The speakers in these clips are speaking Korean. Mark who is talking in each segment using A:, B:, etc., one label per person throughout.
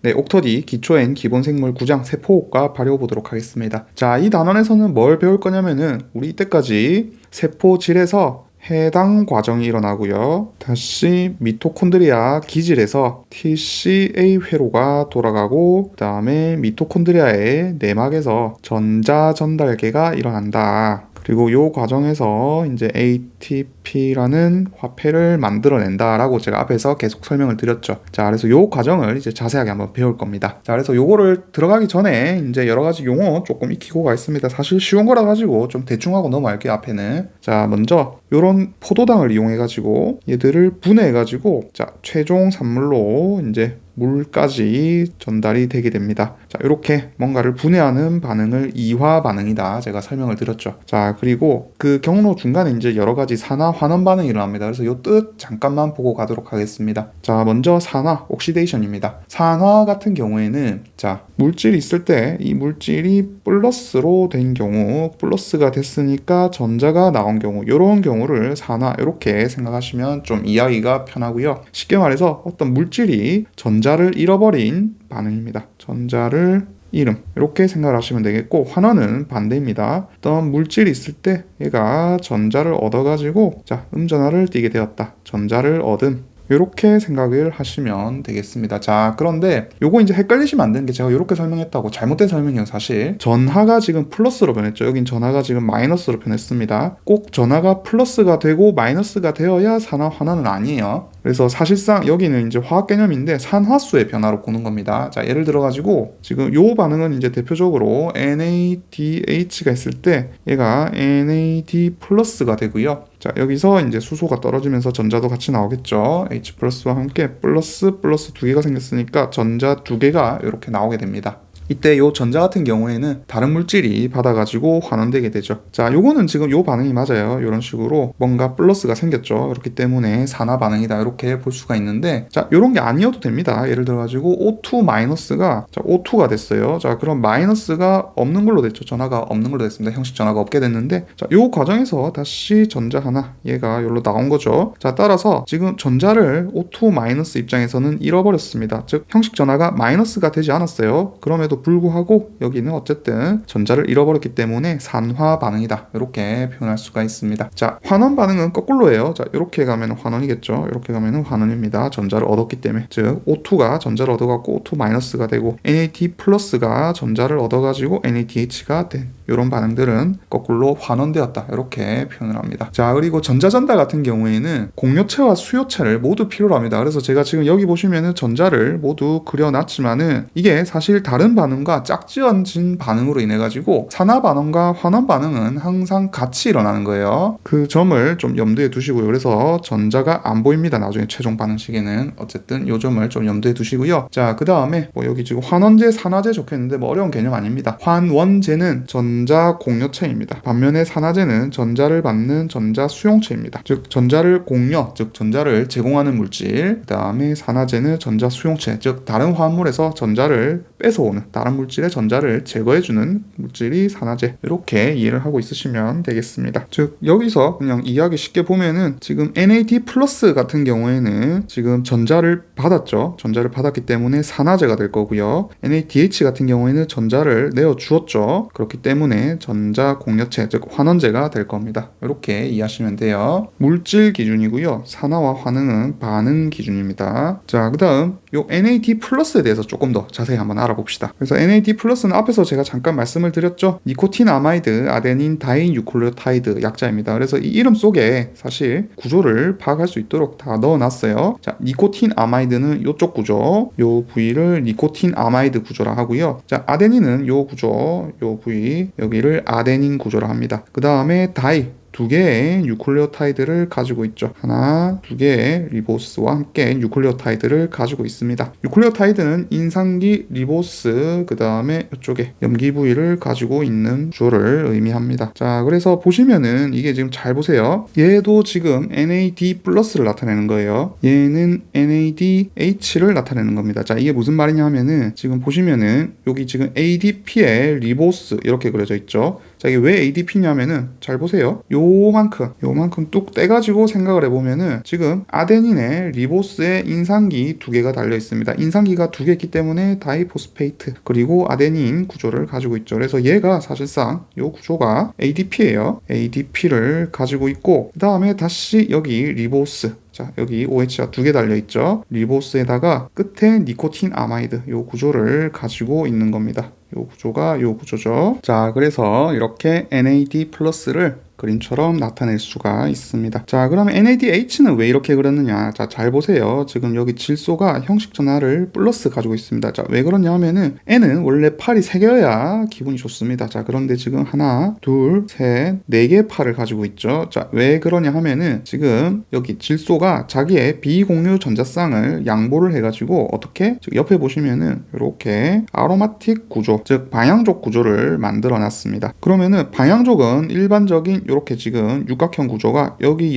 A: 네, 옥터디 기초엔 기본생물 구장 세포호흡과 발효보도록 하겠습니다. 자, 이 단원에서는 뭘 배울 거냐면은 우리 이때까지 세포질에서 해당 과정이 일어나고요. 다시 미토콘드리아 기질에서 TCA 회로가 돌아가고 그 다음에 미토콘드리아의 내막에서 전자 전달계가 일어난다. 그리고 이 과정에서 이제 ATP라는 화폐를 만들어낸다라고 제가 앞에서 계속 설명을 드렸죠. 자, 그래서 이 과정을 이제 자세하게 한번 배울 겁니다. 자, 그래서 요거를 들어가기 전에 이제 여러 가지 용어 조금 익히고 가겠습니다. 사실 쉬운 거라 가지고 좀 대충 하고 넘어갈게요, 앞에는. 자, 먼저 요런 포도당을 이용해 가지고 얘들을 분해해 가지고 자, 최종 산물로 이제 물까지 전달이 되게 됩니다. 자, 이렇게 뭔가를 분해하는 반응을 이화 반응이다. 제가 설명을 드렸죠. 자, 그리고 그 경로 중간에 이제 여러 가지 산화 환원 반응이 일어납니다. 그래서 요 뜻 잠깐만 보고 가도록 하겠습니다. 자, 먼저 산화, 옥시데이션입니다. 산화 같은 경우에는 자, 물질이 있을 때 이 물질이 플러스로 된 경우, 플러스가 됐으니까 전자가 나온 경우, 이런 경우를 산화 이렇게 생각하시면 좀 이해하기가 편하고요. 쉽게 말해서 어떤 물질이 전자를 잃어버린 반응입니다. 전자를 잃음 이렇게 생각을 하시면 되겠고, 환원은 반대입니다. 어떤 물질이 있을 때 얘가 전자를 얻어가지고 자, 음전하를 띠게 되었다. 전자를 얻음 이렇게 생각을 하시면 되겠습니다. 자, 그런데 요거 이제 헷갈리시면 안 되는 게 제가 이렇게 설명했다고 잘못된 설명이에요. 사실 전하가 지금 플러스로 변했죠. 여긴 전하가 지금 마이너스로 변했습니다. 꼭 전하가 플러스가 되고 마이너스가 되어야 산화 환원은 아니에요. 그래서 사실상 여기는 이제 화학 개념인데 산화수의 변화로 보는 겁니다. 자, 예를 들어 가지고 지금 요 반응은 이제 대표적으로 NADH가 있을 때 얘가 NAD 플러스가 되고요. 자, 여기서 이제 수소가 떨어지면서 전자도 같이 나오겠죠. H 플러스와 함께 플러스 두 개가 생겼으니까 전자 두 개가 이렇게 나오게 됩니다. 이때 요 전자 같은 경우에는 다른 물질이 받아가지고 환원되게 되죠. 자, 요거는 지금 요 반응이 맞아요. 이런 식으로 뭔가 플러스가 생겼죠. 그렇기 때문에 산화 반응이다 이렇게 볼 수가 있는데, 자, 요런 게 아니어도 됩니다. 예를 들어가지고 O2 마이너스가 자, O2가 됐어요. 자, 그럼 마이너스가 없는 걸로 됐죠. 전하가 없는 걸로 됐습니다. 형식 전하가 없게 됐는데, 자, 요 과정에서 다시 전자 하나 얘가 여기로 나온 거죠. 자, 따라서 지금 전자를 O2 마이너스 입장에서는 잃어버렸습니다. 즉 형식 전하가 마이너스가 되지 않았어요. 그럼에도 불구하고 여기는 어쨌든 전자를 잃어버렸기 때문에 산화 반응이다 이렇게 표현할 수가 있습니다. 자, 환원 반응은 거꾸로예요. 자, 이렇게 가면 환원이겠죠. 이렇게 가면 환원입니다. 전자를 얻었기 때문에. 즉 O2가 전자를 얻어갖고 O2 마이너스가 되고 NAD 플러스가 전자를 얻어가지고 NADH가 된 이런 반응들은 거꾸로 환원되었다 이렇게 표현을 합니다. 자, 그리고 전자 전달 같은 경우에는 공요체와 수요체를 모두 필요로 합니다. 그래서 제가 지금 여기 보시면은 전자를 모두 그려놨지만은 이게 사실 다른 반응과 짝지어진 반응으로 인해 가지고 산화 반응과 환원 반응은 항상 같이 일어나는 거예요. 그 점을 좀 염두에 두시고요. 그래서 전자가 안 보입니다. 나중에 최종 반응 시계는 어쨌든 이 점을 좀 염두에 두시고요. 자, 그 다음에 뭐 여기 지금 환원제, 산화제 적혀있는데 뭐 어려운 개념 아닙니다. 환원제는 전자 공여체입니다. 반면에 산화제는 전자를 받는 전자 수용체입니다. 즉 전자를 공여, 즉 전자를 제공하는 물질, 그 다음에 산화제는 전자 수용체, 즉 다른 화합물에서 전자를 뺏어오는, 다른 물질의 전자를 제거해주는 물질이 산화제, 이렇게 이해를 하고 있으시면 되겠습니다. 즉 여기서 그냥 이해하기 쉽게 보면은 지금 NAD 플러스 같은 경우에는 지금 전자를 받았죠. 전자를 받았기 때문에 산화제가 될 거고요. NADH 같은 경우에는 전자를 내어주었죠. 그렇기 때문에 전자 공여체, 즉 환원제가 될 겁니다. 이렇게 이해하시면 돼요. 물질 기준이고요. 산화와 환원은 반응 기준입니다. 자, 그 다음 요 NAD 플러스에 대해서 조금 더 자세히 한번 알아봅시다. 그래서 NAD 플러스는 앞에서 제가 잠깐 말씀을 드렸죠. 니코틴 아마이드 아데닌 다이뉴클레오타이드 약자입니다. 그래서 이 이름 속에 사실 구조를 파악할 수 있도록 다 넣어놨어요. 자, 니코틴 아마이드는 요쪽 구조, 요 부위를 니코틴 아마이드 구조라 하고요. 자, 아데닌은 요 구조, 요 부위 여기를 아데닌 구조라 합니다. 그 다음에 다이 두 개의 뉴클레오타이드를 가지고 있죠. 하나, 두 개의 리보스와 함께 뉴클레오타이드를 가지고 있습니다. 뉴클레오타이드는 인상기, 리보스, 그 다음에 이쪽에 염기 부위를 가지고 있는 구조를 의미합니다. 자, 그래서 보시면은 이게 지금 잘 보세요. 얘도 지금 NAD 플러스를 나타내는 거예요. 얘는 NADH를 나타내는 겁니다. 자, 이게 무슨 말이냐 하면은 지금 보시면은 여기 지금 ADP의 리보스 이렇게 그려져 있죠. 자, 이게 왜 ADP냐면은 잘 보세요. 요만큼 뚝 떼가지고 생각을 해보면은 지금 아데닌에 리보스에 인산기 두 개가 달려 있습니다. 인산기가 두 개 있기 때문에 다이포스페이트 그리고 아데닌 구조를 가지고 있죠. 그래서 얘가 사실상 요 구조가 ADP예요. ADP를 가지고 있고 그 다음에 다시 여기 리보스, 자, 여기 OH가 두 개 달려있죠. 리보스에다가 끝에 니코틴 아마이드 요 구조를 가지고 있는 겁니다. 요 구조가 요 구조죠. 자, 그래서 이렇게 NAD 플러스를 그림처럼 나타낼 수가 있습니다. 자, 그러면 NADH는 왜 이렇게 그렸느냐? 자, 잘 보세요. 지금 여기 질소가 형식 전하를 플러스 가지고 있습니다. 자, 왜 그러냐 하면은 N은 원래 팔이 3개여야 기분이 좋습니다. 자, 그런데 지금 하나, 둘, 셋, 4개의 팔을 가지고 있죠. 자, 왜 그러냐 하면은 지금 여기 질소가 자기의 비공유 전자쌍을 양보를 해가지고 어떻게? 지금 옆에 보시면은 이렇게 아로마틱 구조, 즉 방향족 구조를 만들어 놨습니다. 그러면은 방향족은 일반적인 이렇게 지금 육각형 구조가 여기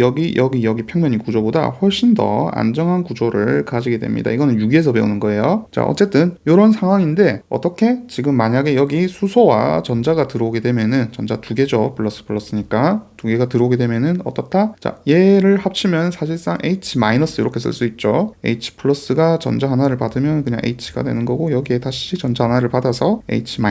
A: 평면인 구조보다 훨씬 더 안정한 구조를 가지게 됩니다. 이거는 유기에서 배우는 거예요. 자, 어쨌든 이런 상황인데 어떻게? 지금 만약에 여기 수소와 전자가 들어오게 되면은 전자 두 개죠. 플러스니까 두 개가 들어오게 되면은 어떻다? 자, 얘를 합치면 사실상 H- 이렇게 쓸 수 있죠. H 플러스가 전자 하나를 받으면 그냥 H가 되는 거고 여기에 다시 전자 하나를 받아서 H-.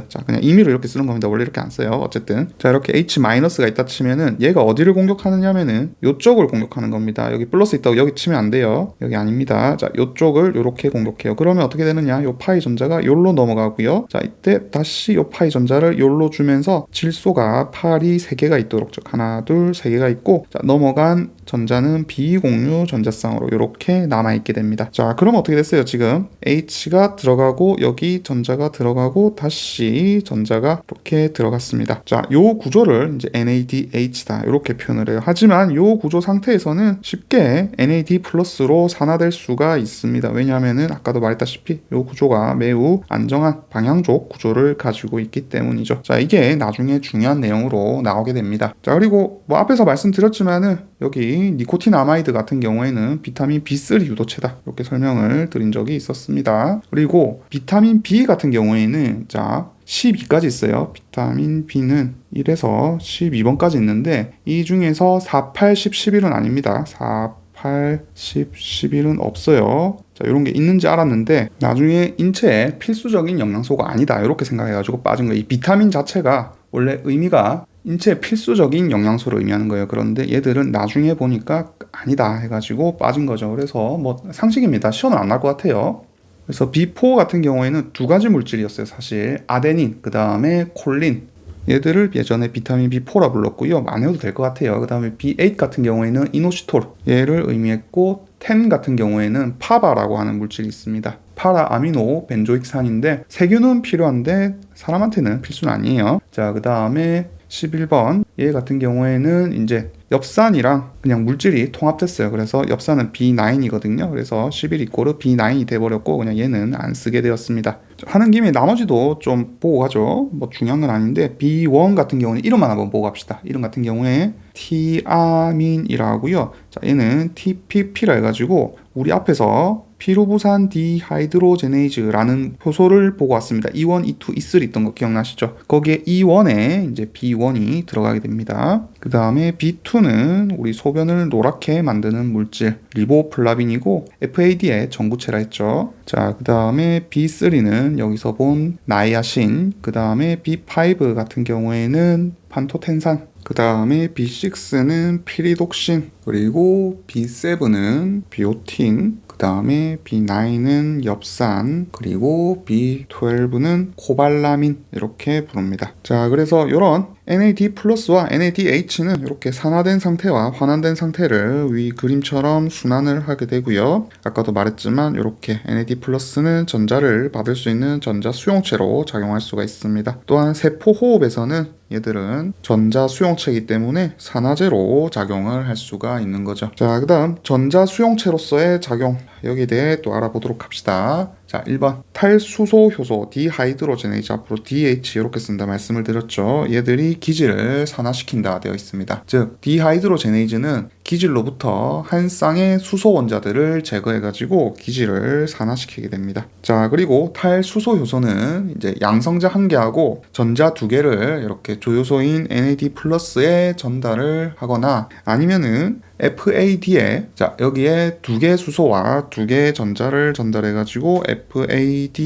A: 자, 그냥 임의로 이렇게 쓰는 겁니다. 원래 이렇게 안 써요. 어쨌든 자, 이렇게 H-가 있다 치면은 얘가 어디를 공격하느냐면은 요쪽을 공격하는 겁니다. 여기 플러스 있다고 여기 치면 안 돼요. 여기 아닙니다. 자, 요쪽을 요렇게 공격해요. 그러면 어떻게 되느냐? 요 파이 전자가 요로 넘어가고요. 자, 이때 다시 요 파이 전자를 요로 주면서 질소가 팔이 3개가 있도록, 즉 하나, 둘, 3개가 있고, 자, 넘어간 전자는 비공유 전자쌍으로 이렇게 남아있게 됩니다. 자, 그럼 어떻게 됐어요? 지금 H가 들어가고 여기 전자가 들어가고 다시 전자가 이렇게 들어갔습니다. 자, 요 구조를 이제 NADH다 이렇게 표현을 해요. 하지만 요 구조 상태에서는 쉽게 NAD 플러스로 산화될 수가 있습니다. 왜냐하면은 아까도 말했다시피 요 구조가 매우 안정한 방향족 구조를 가지고 있기 때문이죠. 자, 이게 나중에 중요한 내용으로 나오게 됩니다. 자, 그리고 뭐 앞에서 말씀드렸지만은 여기 니코틴 아마이드 같은 경우에는 비타민 B3 유도체다 이렇게 설명을 드린 적이 있었습니다. 그리고 비타민 B 같은 경우에는 자 12까지 있어요. 비타민 B는 1에서 12번까지 있는데 이 중에서 4, 8, 10, 11은 아닙니다. 4, 8, 10, 11은 없어요. 자, 이런 게 있는지 알았는데 나중에 인체에 필수적인 영양소가 아니다 이렇게 생각해가지고 빠진 거예요. 이 비타민 자체가 원래 의미가 인체 필수적인 영양소를 의미하는 거예요. 그런데 얘들은 나중에 보니까 아니다 해가지고 빠진 거죠. 그래서 뭐 상식입니다. 시험은 안 날 것 같아요. 그래서 B4 같은 경우에는 두 가지 물질이었어요. 사실 아데닌, 그 다음에 콜린. 얘들을 예전에 비타민 B4라 불렀고요. 안 해도 될 것 같아요. 그 다음에 B8 같은 경우에는 이노시톨 얘를 의미했고 10 같은 경우에는 파바라고 하는 물질이 있습니다. 파라 아미노 벤조익산인데 세균은 필요한데 사람한테는 필수는 아니에요. 자, 그 다음에 11번 얘 같은 경우에는 이제 엽산이랑 그냥 물질이 통합됐어요. 그래서 엽산은 B9이거든요. 그래서 11 이꼬르 B9이 돼버렸고 그냥 얘는 안 쓰게 되었습니다. 하는 김에 나머지도 좀 보고 가죠. 뭐 중요한 건 아닌데 B1 같은 경우는 이름만 한번 보고 갑시다. 이름 같은 경우에 티아민이라고요. 자, 얘는 TPP라 해가지고 우리 앞에서 피루부산 디하이드로제네이즈라는 효소를 보고 왔습니다. E1, E2, E3 있던 거 기억나시죠? 거기에 E1에 이제 B1이 들어가게 됩니다. 그 다음에 B2는 우리 소변을 노랗게 만드는 물질 리보플라빈이고 FAD의 전구체라 했죠. 자, 그 다음에 B3는 여기서 본 나이아신, 그 다음에 B5 같은 경우에는 판토텐산, 그 다음에 B6는 피리독신, 그리고 B7은 비오틴, 그 다음에 B9은 엽산, 그리고 B12는 코발라민 이렇게 부릅니다. 자, 그래서 이런 NAD 플러스와 NADH는 이렇게 산화된 상태와 환원된 상태를 위 그림처럼 순환을 하게 되고요. 아까도 말했지만 이렇게 NAD 플러스는 전자를 받을 수 있는 전자 수용체로 작용할 수가 있습니다. 또한 세포 호흡에서는 얘들은 전자 수용체이기 때문에 산화제로 작용을 할 수가 있는 거죠. 자, 그 다음 전자 수용체로서의 작용 여기에 대해 또 알아보도록 합시다. 자, 1번 탈수소 효소 디하이드로제네이즈, 앞으로 DH 이렇게 쓴다 말씀을 드렸죠. 얘들이 기질을 산화시킨다 되어 있습니다. 즉 디하이드로제네이즈는 기질로부터 한 쌍의 수소 원자들을 제거해가지고 기질을 산화시키게 됩니다. 자, 그리고 탈수소 효소는 이제 양성자 한 개하고 전자 두 개를 이렇게 조효소인 NAD 플러스에 전달을 하거나 아니면은 FAD에 자 여기에 두 개 수소와 두 개 전자를 전달해가지고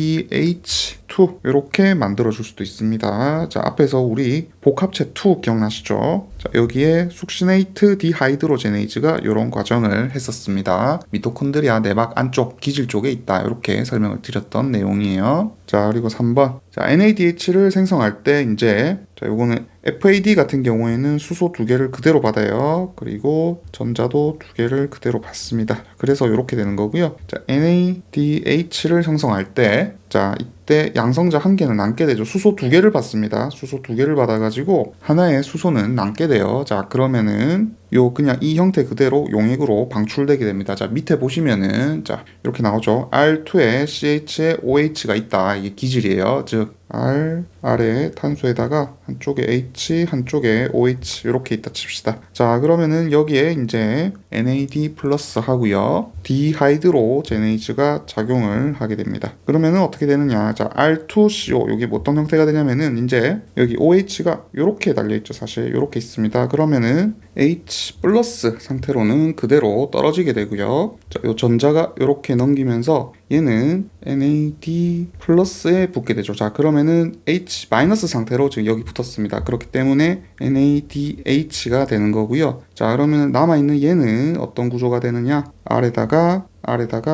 A: FADH2 이렇게 만들어줄 수도 있습니다. 자, 앞에서 우리 복합체 2 기억나시죠? 자, 여기에 숙시네이트 디하이드로제네이즈가 이런 과정을 했었습니다. 미토콘드리아 내막 안쪽 기질 쪽에 있다 이렇게 설명을 드렸던 내용이에요. 자, 그리고 3번 자, NADH를 생성할 때 이제 자, 요거는 FAD 같은 경우에는 수소 두 개를 그대로 받아요. 그리고 전자도 두 개를 그대로 받습니다. 그래서 이렇게 되는 거고요. 자, NADH를 형성할 때 자, 이때 양성자 한 개는 남게 되죠. 수소 두 개를 받습니다. 수소 두 개를 받아가지고 하나의 수소는 남게 돼요. 자, 그러면은 요 그냥 이 형태 그대로 용액으로 방출되게 됩니다. 자, 밑에 보시면은 자, 이렇게 나오죠. R2에 CH에 OH가 있다. 이게 기질이에요. 즉 R 아래 탄소에다가 한쪽에 H 한쪽에 OH 이렇게 있다 칩시다. 자, 그러면은 여기에 이제 NAD 플러스 하고요. 디하이드로제네이즈가 작용을 하게 됩니다. 그러면은 어떻게 되느냐? 자, R2CO 여기 뭐 어떤 형태가 되냐면은 이제 여기 OH가 이렇게 달려 있죠. 사실 이렇게 있습니다. 그러면은 H 플러스 상태로는 그대로 떨어지게 되고요. 자, 요 전자가 이렇게 넘기면서 얘는 NAD 플러스에 붙게 되죠. 자, 그러면은 H 마이너스 상태로 지금 여기 붙었습니다. 그렇기 때문에 NADH가 되는 거고요. 자, 그러면 남아있는 얘는 어떤 구조가 되느냐? 아래다가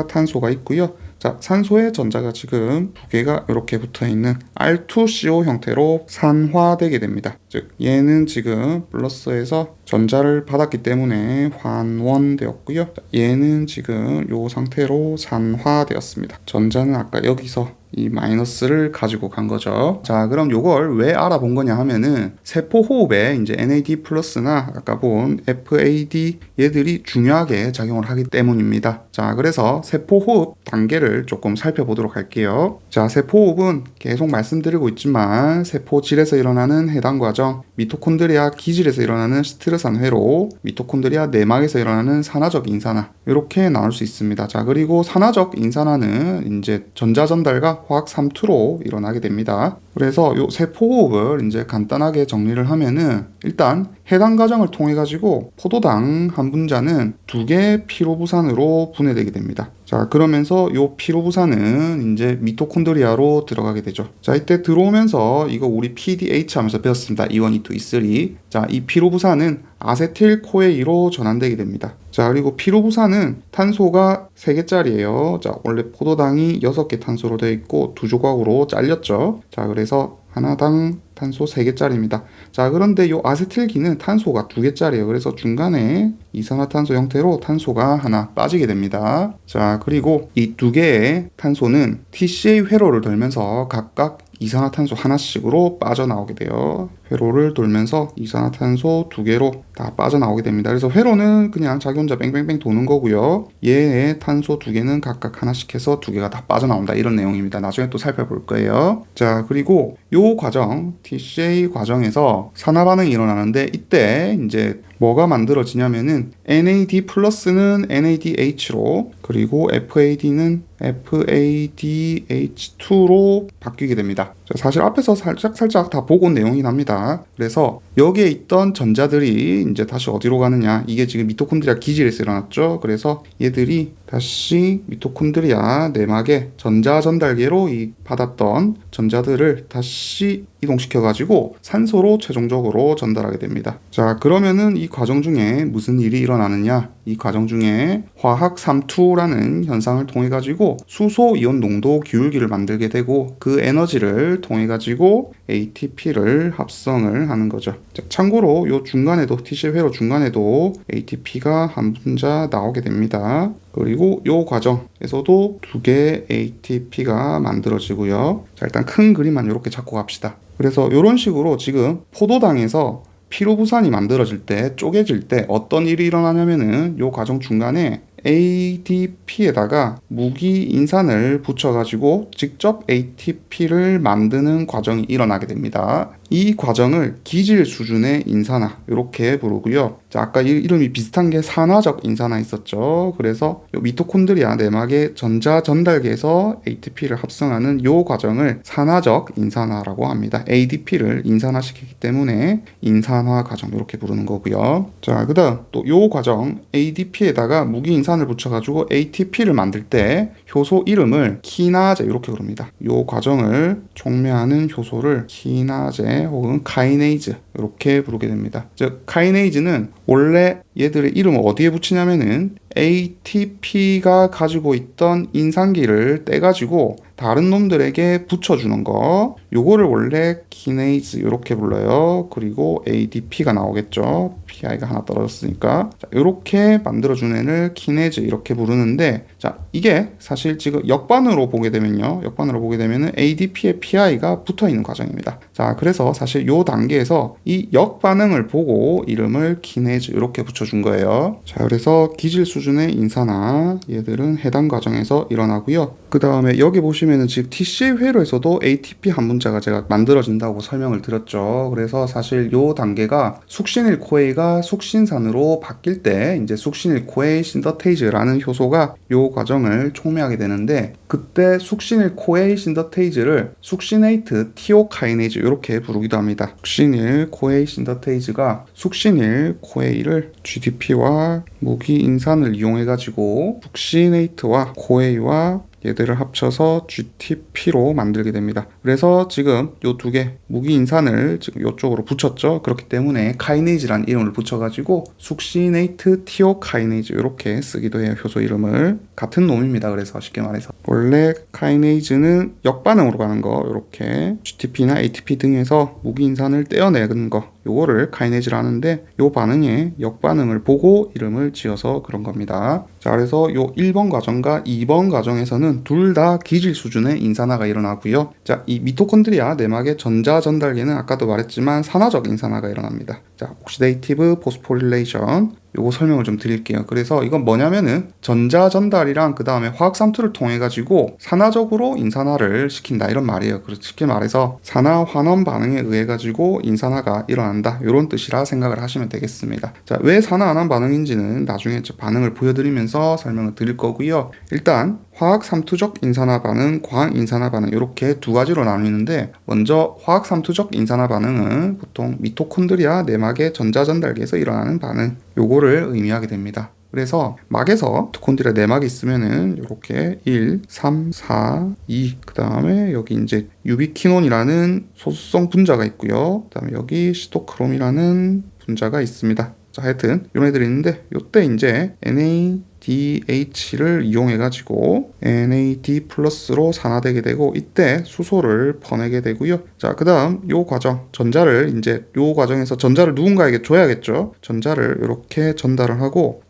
A: 탄소가 있고요. 자, 산소의 전자가 지금 두 개가 이렇게 붙어 있는 R2CO 형태로 산화되게 됩니다. 즉, 얘는 지금 플러스에서 전자를 받았기 때문에 환원되었고요. 얘는 지금 이 상태로 산화되었습니다. 전자는 아까 여기서 이 마이너스를 가지고 간 거죠. 자, 그럼 요걸 왜 알아본 거냐 하면은 세포 호흡에 이제 NAD 플러스나 아까 본 FAD 얘들이 중요하게 작용을 하기 때문입니다. 자, 그래서 세포 호흡 단계를 조금 살펴보도록 할게요. 자, 세포 호흡은 계속 말씀드리고 있지만 세포질에서 일어나는 해당 과정, 미토콘드리아 기질에서 일어나는 스티르산 회로, 미토콘드리아 내막에서 일어나는 산화적 인산화 이렇게 나눌 수 있습니다. 자, 그리고 산화적 인산화는 이제 전자 전달과 화학 삼투로 일어나게 됩니다. 그래서 요 세포호흡을 이제 간단하게 정리를 하면은 일단 해당 과정을 통해 가지고 포도당 한 분자는 두 개의 피로부산으로 분해되게 됩니다. 자, 그러면서 요 피로부산은 이제 미토콘드리아로 들어가게 되죠. 자, 이때 들어오면서 이거 우리 PDH 하면서 배웠습니다. E1, E2, E3. 자, 이 피로부산은 아세틸 코에이로 전환되게 됩니다. 자, 그리고 피로부산은 탄소가 3개짜리예요. 자, 원래 포도당이 6개 탄소로 되어 있고 두 조각으로 잘렸죠. 자, 그래서 하나당 탄소 3개짜리입니다. 자, 그런데 이 아세틸기는 탄소가 2개짜리예요. 그래서 중간에 이산화탄소 형태로 탄소가 하나 빠지게 됩니다. 자, 그리고 이 두 개의 탄소는 TCA 회로를 돌면서 각각 이산화탄소 하나씩으로 빠져나오게 돼요. 회로를 돌면서 이산화탄소 2개로 다 빠져나오게 됩니다. 그래서 회로는 그냥 자기 혼자 뺑뺑뺑 도는 거고요. 얘의 탄소 2개는 각각 하나씩 해서 2개가 다 빠져나온다. 이런 내용입니다. 나중에 또 살펴볼 거예요. 자, 그리고 요 과정, TCA 과정에서 산화 반응이 일어나는데 이때 이제 뭐가 만들어지냐면은 NAD 플러스는 NADH로 그리고 FAD는 FADH2로 바뀌게 됩니다. 사실 앞에서 살짝 다 보고 온 내용이 납니다. 그래서 여기에 있던 전자들이 이제 다시 어디로 가느냐? 이게 지금 미토콘드리아 기질에서 일어났죠. 그래서 얘들이 다시 미토콘드리아 내막에 전자 전달계로 이 받았던 전자들을 다시 이동시켜가지고 산소로 최종적으로 전달하게 됩니다. 자, 그러면은 이 과정 중에 무슨 일이 일어나느냐? 이 과정 중에 화학 삼투라는 현상을 통해 가지고 수소 이온 농도 기울기를 만들게 되고 그 에너지를 통해 가지고 ATP를 합성을 하는 거죠. 자, 참고로 요 중간에도 TCA 회로 중간에도 ATP가 한 분자 나오게 됩니다. 그리고 요 과정에서도 2개의 ATP가 만들어지고요. 자, 일단 큰 그림만 이렇게 잡고 갑시다. 그래서 이런 식으로 지금 포도당에서 피로부산이 만들어질 때 쪼개질 때 어떤 일이 일어나냐면은 요 과정 중간에 ADP에다가 무기인산을 붙여가지고 직접 ATP를 만드는 과정이 일어나게 됩니다. 이 과정을 기질 수준의 인산화 이렇게 부르고요. 자, 아까 이름이 비슷한 게 산화적 인산화 있었죠. 그래서 미토콘드리아 내막의 전자 전달계에서 ATP를 합성하는 이 과정을 산화적 인산화라고 합니다. ADP를 인산화시키기 때문에 인산화 과정 이렇게 부르는 거고요. 자, 그다음 또 이 과정 ADP에다가 무기인산을 붙여가지고 ATP를 만들 때 효소 이름을 키나제 이렇게 부릅니다. 이 과정을 촉매하는 효소를 키나제 혹은 카이네이즈 이렇게 부르게 됩니다. 즉 카이네이즈는 원래 얘들의 이름을 어디에 붙이냐면은 ATP가 가지고 있던 인산기를 떼가지고 다른 놈들에게 붙여주는 거, 요거를 원래 키네이즈 이렇게 불러요. 그리고 ADP가 나오겠죠. PI가 하나 떨어졌으니까. 자, 이렇게 만들어준 애를 키네이즈 이렇게 부르는데, 자, 이게 사실 지금 역반으로 보게 되면요. 역반으로 보게 되면은 ADP에 PI가 붙어 있는 과정입니다. 자, 그래서 사실 요 단계에서 이 역반응을 보고 이름을 키네이즈 이렇게 붙여준 거예요. 자, 그래서 기질 수준의 인산화, 얘들은 해당 과정에서 일어나고요. 그 다음에 여기 보시면은 지금 TCA 회로에서도 ATP 한 문자가 제가 만들어진다고 설명을 드렸죠. 그래서 사실 요 단계가 숙신일 코에이가 숙신산으로 바뀔 때 이제 숙신일 코에이 신더테이즈라는 효소가 요 과정을 촉매하게 되는데, 그때 숙신일 코에이 신더테이즈를 숙시네이트 티오카이네이즈 이렇게 부르기도 합니다. 숙신일 코에이 신더테이즈가 숙신일 코에이를 GDP와 무기인산을 이용해가지고 숙시네이트와 코에이와 얘들을 합쳐서 GTP로 만들게 됩니다. 그래서 지금 요 두 개 무기인산을 지금 요쪽으로 붙였죠. 그렇기 때문에 카이네이즈라는 이름을 붙여가지고 숙시네이트 티오카이네이즈 이렇게 쓰기도 해요. 효소 이름을. 같은 놈입니다. 그래서 쉽게 말해서 원래 카이네이즈는 역반응으로 가는 거, 이렇게 GTP나 ATP 등에서 무기인산을 떼어내는 거, 요거를 카이네이즈를 하는데 요 반응에 역반응을 보고 이름을 지어서 그런 겁니다. 자, 그래서 요 1번 과정과 2번 과정에서는 둘 다 기질 수준의 인산화가 일어나고요. 자, 이 미토콘드리아 내막의 전자 전달계는 아까도 말했지만 산화적 인산화가 일어납니다. 자, 옥시데이티브 포스포릴레이션 요거 설명을 좀 드릴게요. 그래서 이건 뭐냐면은 전자 전달이랑 그 다음에 화학 삼투를 통해 가지고 산화적으로 인산화를 시킨다 이런 말이에요. 그래서 쉽게 말해서 산화 환원 반응에 의해 가지고 인산화가 일어난다 이런 뜻이라 생각을 하시면 되겠습니다. 자, 왜 산화 환원 반응인지는 나중에 반응을 보여드리면서 설명을 드릴 거고요. 일단 화학 삼투적 인산화 반응, 광 인산화 반응 이렇게 두 가지로 나뉘는데, 먼저 화학 삼투적 인산화 반응은 보통 미토콘드리아 내막의 전자 전달계에서 일어나는 반응, 요거를 의미하게 됩니다. 그래서 막에서 미토콘드리아 내막이 있으면은 이렇게 1, 3, 4, 2, 그 다음에 여기 이제 유비퀴논이라는 소수성 분자가 있고요. 그 다음에 여기 시토크롬이라는 분자가 있습니다. 자, 하여튼 이런 애들이 있는데, 요때 이제 NADH를 이용해가지고 NAD 플러스로 산화되게 되고, 이때 수소를 퍼내게 되고요. 자, 그 다음 요 과정, 전자를 이제 요 과정에서 전자를 누군가에게 줘야겠죠. 전자를 이렇게 전달을 하고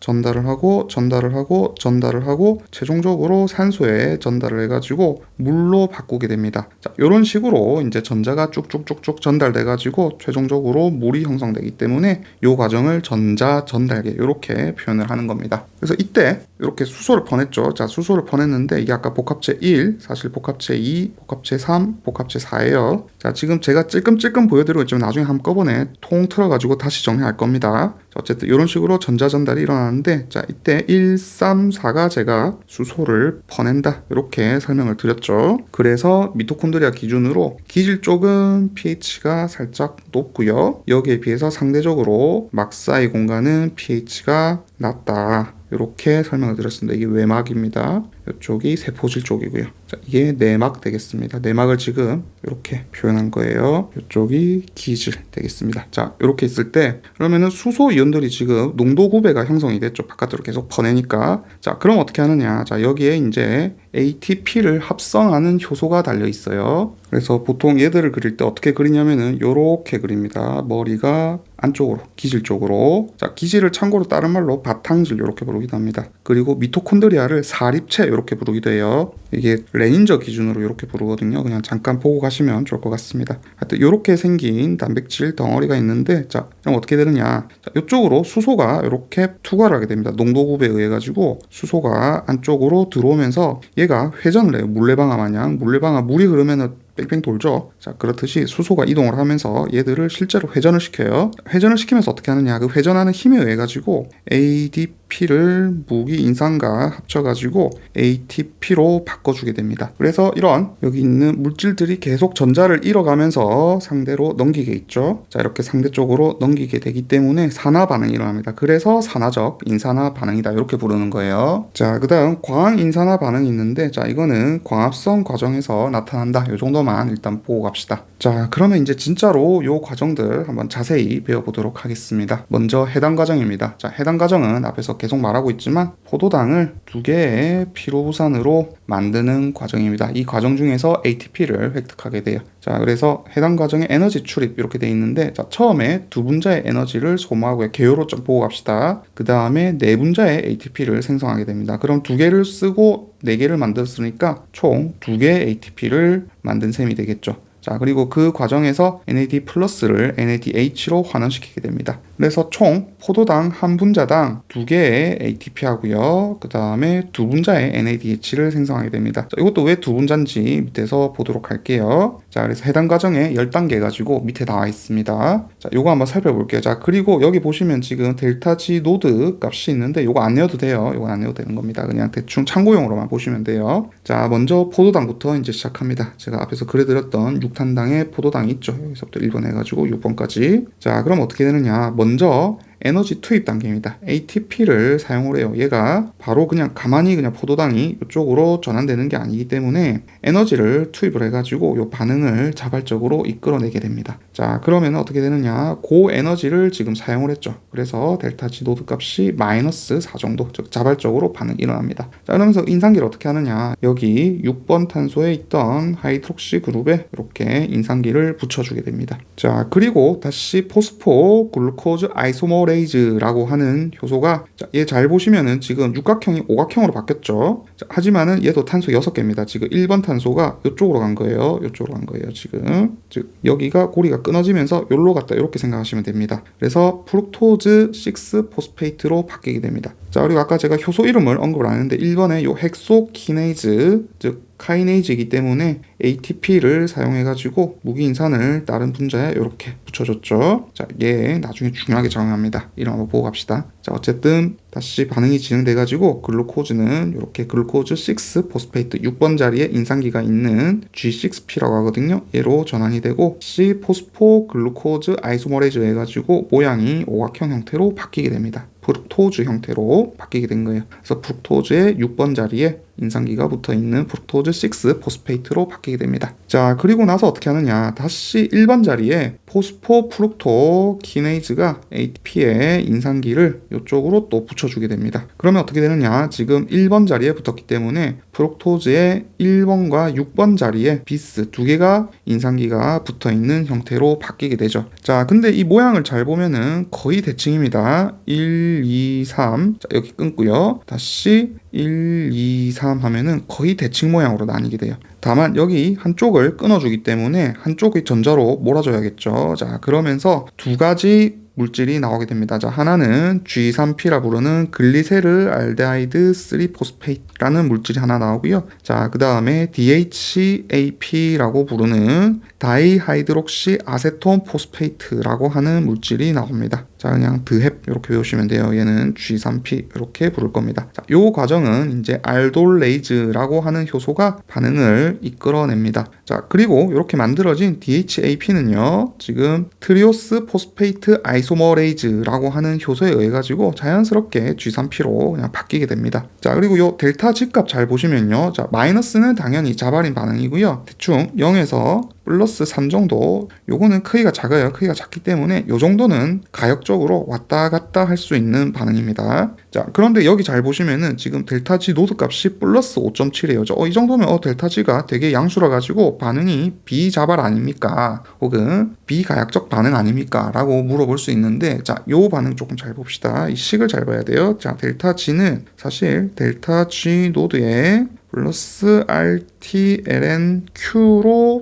A: 최종적으로 산소에 전달을 해가지고 물로 바꾸게 됩니다. 자, 요런 식으로 이제 전자가 쭉쭉쭉쭉 전달돼가지고 최종적으로 물이 형성되기 때문에 요 과정을 전자 전달계 이렇게 표현을 하는 겁니다. 그래서 이때 이렇게 수소를 퍼냈죠. 자, 수소를 퍼냈는데 이게 아까 복합체 1, 사실 복합체 2, 복합체 3, 복합체 4예요. 자, 지금 제가 찔끔찔끔 보여드리고 있지만 나중에 한꺼번에 통 틀어가지고 다시 정리할 겁니다. 자, 어쨌든 이런 식으로 전자 전달이 일어나는데, 자, 이때 1, 3, 4가 제가 수소를 퍼낸다 이렇게 설명을 드렸죠. 그래서 미토콘드리아 기준으로 기질 쪽은 pH가 살짝 높고요. 여기에 비해서 상대적으로 막 사이 공간은 pH가 낮다 이렇게 설명을 드렸습니다. 이게 외막입니다. 이쪽이 세포질 쪽이고요. 자, 이게 내막 되겠습니다. 내막을 지금 이렇게 표현한 거예요. 이쪽이 기질 되겠습니다. 자, 이렇게 있을 때 그러면은 수소 이온들이 지금 농도 구배가 형성이 됐죠. 바깥으로 계속 퍼내니까. 자, 그럼 어떻게 하느냐? 자, 여기에 이제 ATP를 합성하는 효소가 달려 있어요. 그래서 보통 얘들을 그릴 때 어떻게 그리냐면은 이렇게 그립니다. 머리가 안쪽으로, 기질 쪽으로. 자, 기질을 참고로 다른 말로 바탕질 이렇게 부르기도 합니다. 그리고 미토콘드리아를 사립체 이렇게 부르기도 해요. 이게 레닌저 기준으로 이렇게 부르거든요. 그냥 잠깐 보고 가시면 좋을 것 같습니다. 하여튼 이렇게 생긴 단백질 덩어리가 있는데, 자, 그럼 어떻게 되느냐. 자, 이쪽으로 수소가 이렇게 투과를 하게 됩니다. 농도급에 의해 가지고 수소가 안쪽으로 들어오면서 얘가 회전을 해요. 물레방아 마냥. 물레방아 물이 흐르면은 뺑뺑 돌죠. 자, 그렇듯이 수소가 이동을 하면서 얘들을 실제로 회전을 시켜요. 회전을 시키면서 어떻게 하느냐. 그 회전하는 힘에 의해 가지고 ADP를 무기 인산과 합쳐가지고 ATP로 바꿔주게 됩니다. 그래서 이런 여기 있는 물질들이 계속 전자를 잃어가면서 상대로 넘기게 있죠. 자, 이렇게 상대 쪽으로 넘기게 되기 때문에 산화 반응이 일어납니다. 그래서 산화적 인산화 반응이다 이렇게 부르는 거예요. 자, 그 다음 광 인산화 반응이 있는데, 자, 이거는 광합성 과정에서 나타난다. 이 정도만 일단 보고 갑시다. 자, 그러면 이제 진짜로 요 과정들 한번 자세히 배워보도록 하겠습니다. 먼저 해당 과정입니다. 자, 해당 과정은 앞에서 계속 말하고 있지만 포도당을 2개의 피로부산으로 만드는 과정입니다. 이 과정 중에서 ATP를 획득하게 돼요. 자, 그래서 해당 과정의 에너지 출입 이렇게 돼 있는데, 자, 처음에 2분자의 에너지를 소모하고요. 개요로 좀 보고 갑시다. 그 다음에 4분자의 ATP를 생성하게 됩니다. 그럼 2개를 쓰고 4개를 만들었으니까 총 2개의 ATP를 만든 셈이 되겠죠. 자, 그리고 그 과정에서 NAD 플러스를 NADH로 환원시키게 됩니다. 그래서 총 포도당 한 분자당 2개의 ATP 하고요. 그 다음에 2분자의 NADH를 생성하게 됩니다. 자, 이것도 왜 2분자인지 밑에서 보도록 할게요. 자, 그래서 해당 과정에 10단계 가지고 밑에 나와 있습니다. 자, 요거 한번 살펴볼게요. 자, 그리고 여기 보시면 지금 델타 G 노드 값이 있는데 요거 안 내어도 돼요. 요거 안 내어도 되는 겁니다. 그냥 대충 참고용으로만 보시면 돼요. 자, 먼저 포도당부터 이제 시작합니다. 제가 앞에서 그려드렸던 6탄당의 포도당이 있죠. 여기서부터 1번 해가지고 6번까지. 자, 그럼 어떻게 되느냐. 먼저 에너지 투입 단계입니다. ATP를 사용을 해요. 얘가 바로 그냥 가만히 그냥 포도당이 이쪽으로 전환되는 게 아니기 때문에 에너지를 투입을 해가지고 이 반응을 자발적으로 이끌어내게 됩니다. 자, 그러면 어떻게 되느냐. 고 에너지를 지금 사용을 했죠. 그래서 델타 G 노드 값이 마이너스 4 정도, 즉 자발적으로 반응이 일어납니다. 자, 그러면서 인산기를 어떻게 하느냐. 여기 6번 탄소에 있던 하이드록시 그룹에 이렇게 인산기를 붙여주게 됩니다. 자, 그리고 다시 포스포 글루코즈 아이소모 레이즈라고 하는 효소가, 얘 잘 보시면은 지금 육각형이 오각형으로 바뀌었죠. 자, 하지만은 얘도 탄소 6개입니다. 지금 1번 탄소가 이쪽으로 간 거예요. 이쪽으로 간 거예요. 지금 즉 여기가 고리가 끊어지면서 여기로 갔다 이렇게 생각하시면 됩니다. 그래서 프룩토즈 6 포스페이트로 바뀌게 됩니다. 자, 그리고 아까 제가 효소 이름을 언급을 안 했는데 1번에 요 헥소키네이즈, 즉 카이네이즈이기 때문에 ATP를 사용해가지고 무기인산을 다른 분자에 이렇게 붙여줬죠. 자, 얘 나중에 중요하게 작용합니다. 이름 한번 보고 갑시다. 자, 어쨌든 다시 반응이 진행돼가지고 글루코즈는 이렇게 글루코즈 6 포스페이트 6번 자리에 인산기가 있는 G6P라고 하거든요. 얘로 전환이 되고 C 포스포 글루코즈 아이소머레이즈 해가지고 모양이 오각형 형태로 바뀌게 됩니다. 프룩토즈 형태로 바뀌게 된 거예요. 그래서 프룩토즈의 6번 자리에 인산기가 붙어있는 프룩토즈 6 포스페이트로 바뀌게 됩니다. 자, 그리고 나서 어떻게 하느냐. 다시 1번 자리에 포스포 프룩토 키네이즈가 ATP의 인산기를 이쪽으로 또 붙여주게 됩니다. 그러면 어떻게 되느냐. 지금 1번 자리에 붙었기 때문에 프룩토즈의 1번과 6번 자리에 비스 2개가 인산기가 붙어있는 형태로 바뀌게 되죠. 자, 근데 이 모양을 잘 보면은 거의 대칭입니다. 1, 2, 3. 자, 여기 끊고요. 다시 1, 2, 3 하면은 거의 대칭 모양으로 나뉘게 돼요. 다만 여기 한쪽을 끊어주기 때문에 한쪽의 전자로 몰아줘야겠죠. 자, 그러면서 2가지 물질이 나오게 됩니다. 자, 하나는 G3P라 부르는 글리세르 알데하이드 3포스페이트라는 물질이 하나 나오고요. 자, 그 다음에 DHAP라고 부르는 다이하이드록시 아세톤 포스페이트라고 하는 물질이 나옵니다. 자, 그냥 드헵 이렇게 외우시면 돼요. 얘는 G3P 이렇게 부를 겁니다. 자, 요 과정은 이제 알돌레이즈라고 하는 효소가 반응을 이끌어냅니다. 자, 그리고 이렇게 만들어진 DHAP는요, 지금 트리오스 포스페이트 아이소머레이즈라고 하는 효소에 의해 가지고 자연스럽게 G3P로 그냥 바뀌게 됩니다. 자, 그리고 요 델타 G값 잘 보시면요, 자, 마이너스는 당연히 자발인 반응이고요. 대충 0에서 플러스 3 정도, 요거는 크기가 작아요. 크기가 작기 때문에 요 정도는 가역적으로 왔다 갔다 할 수 있는 반응입니다. 자, 그런데 여기 잘 보시면은 지금 델타 G 노드 값이 플러스 5.7이에요. 이 정도면 델타 G가 되게 양수라 가지고 반응이 비자발 아닙니까? 혹은 비가역적 반응 아닙니까? 라고 물어볼 수 있는데, 자, 요 반응 조금 잘 봅시다. 이 식을 잘 봐야 돼요. 자, 델타 G는 사실 델타 G 노드의 플러스 RTLNQ로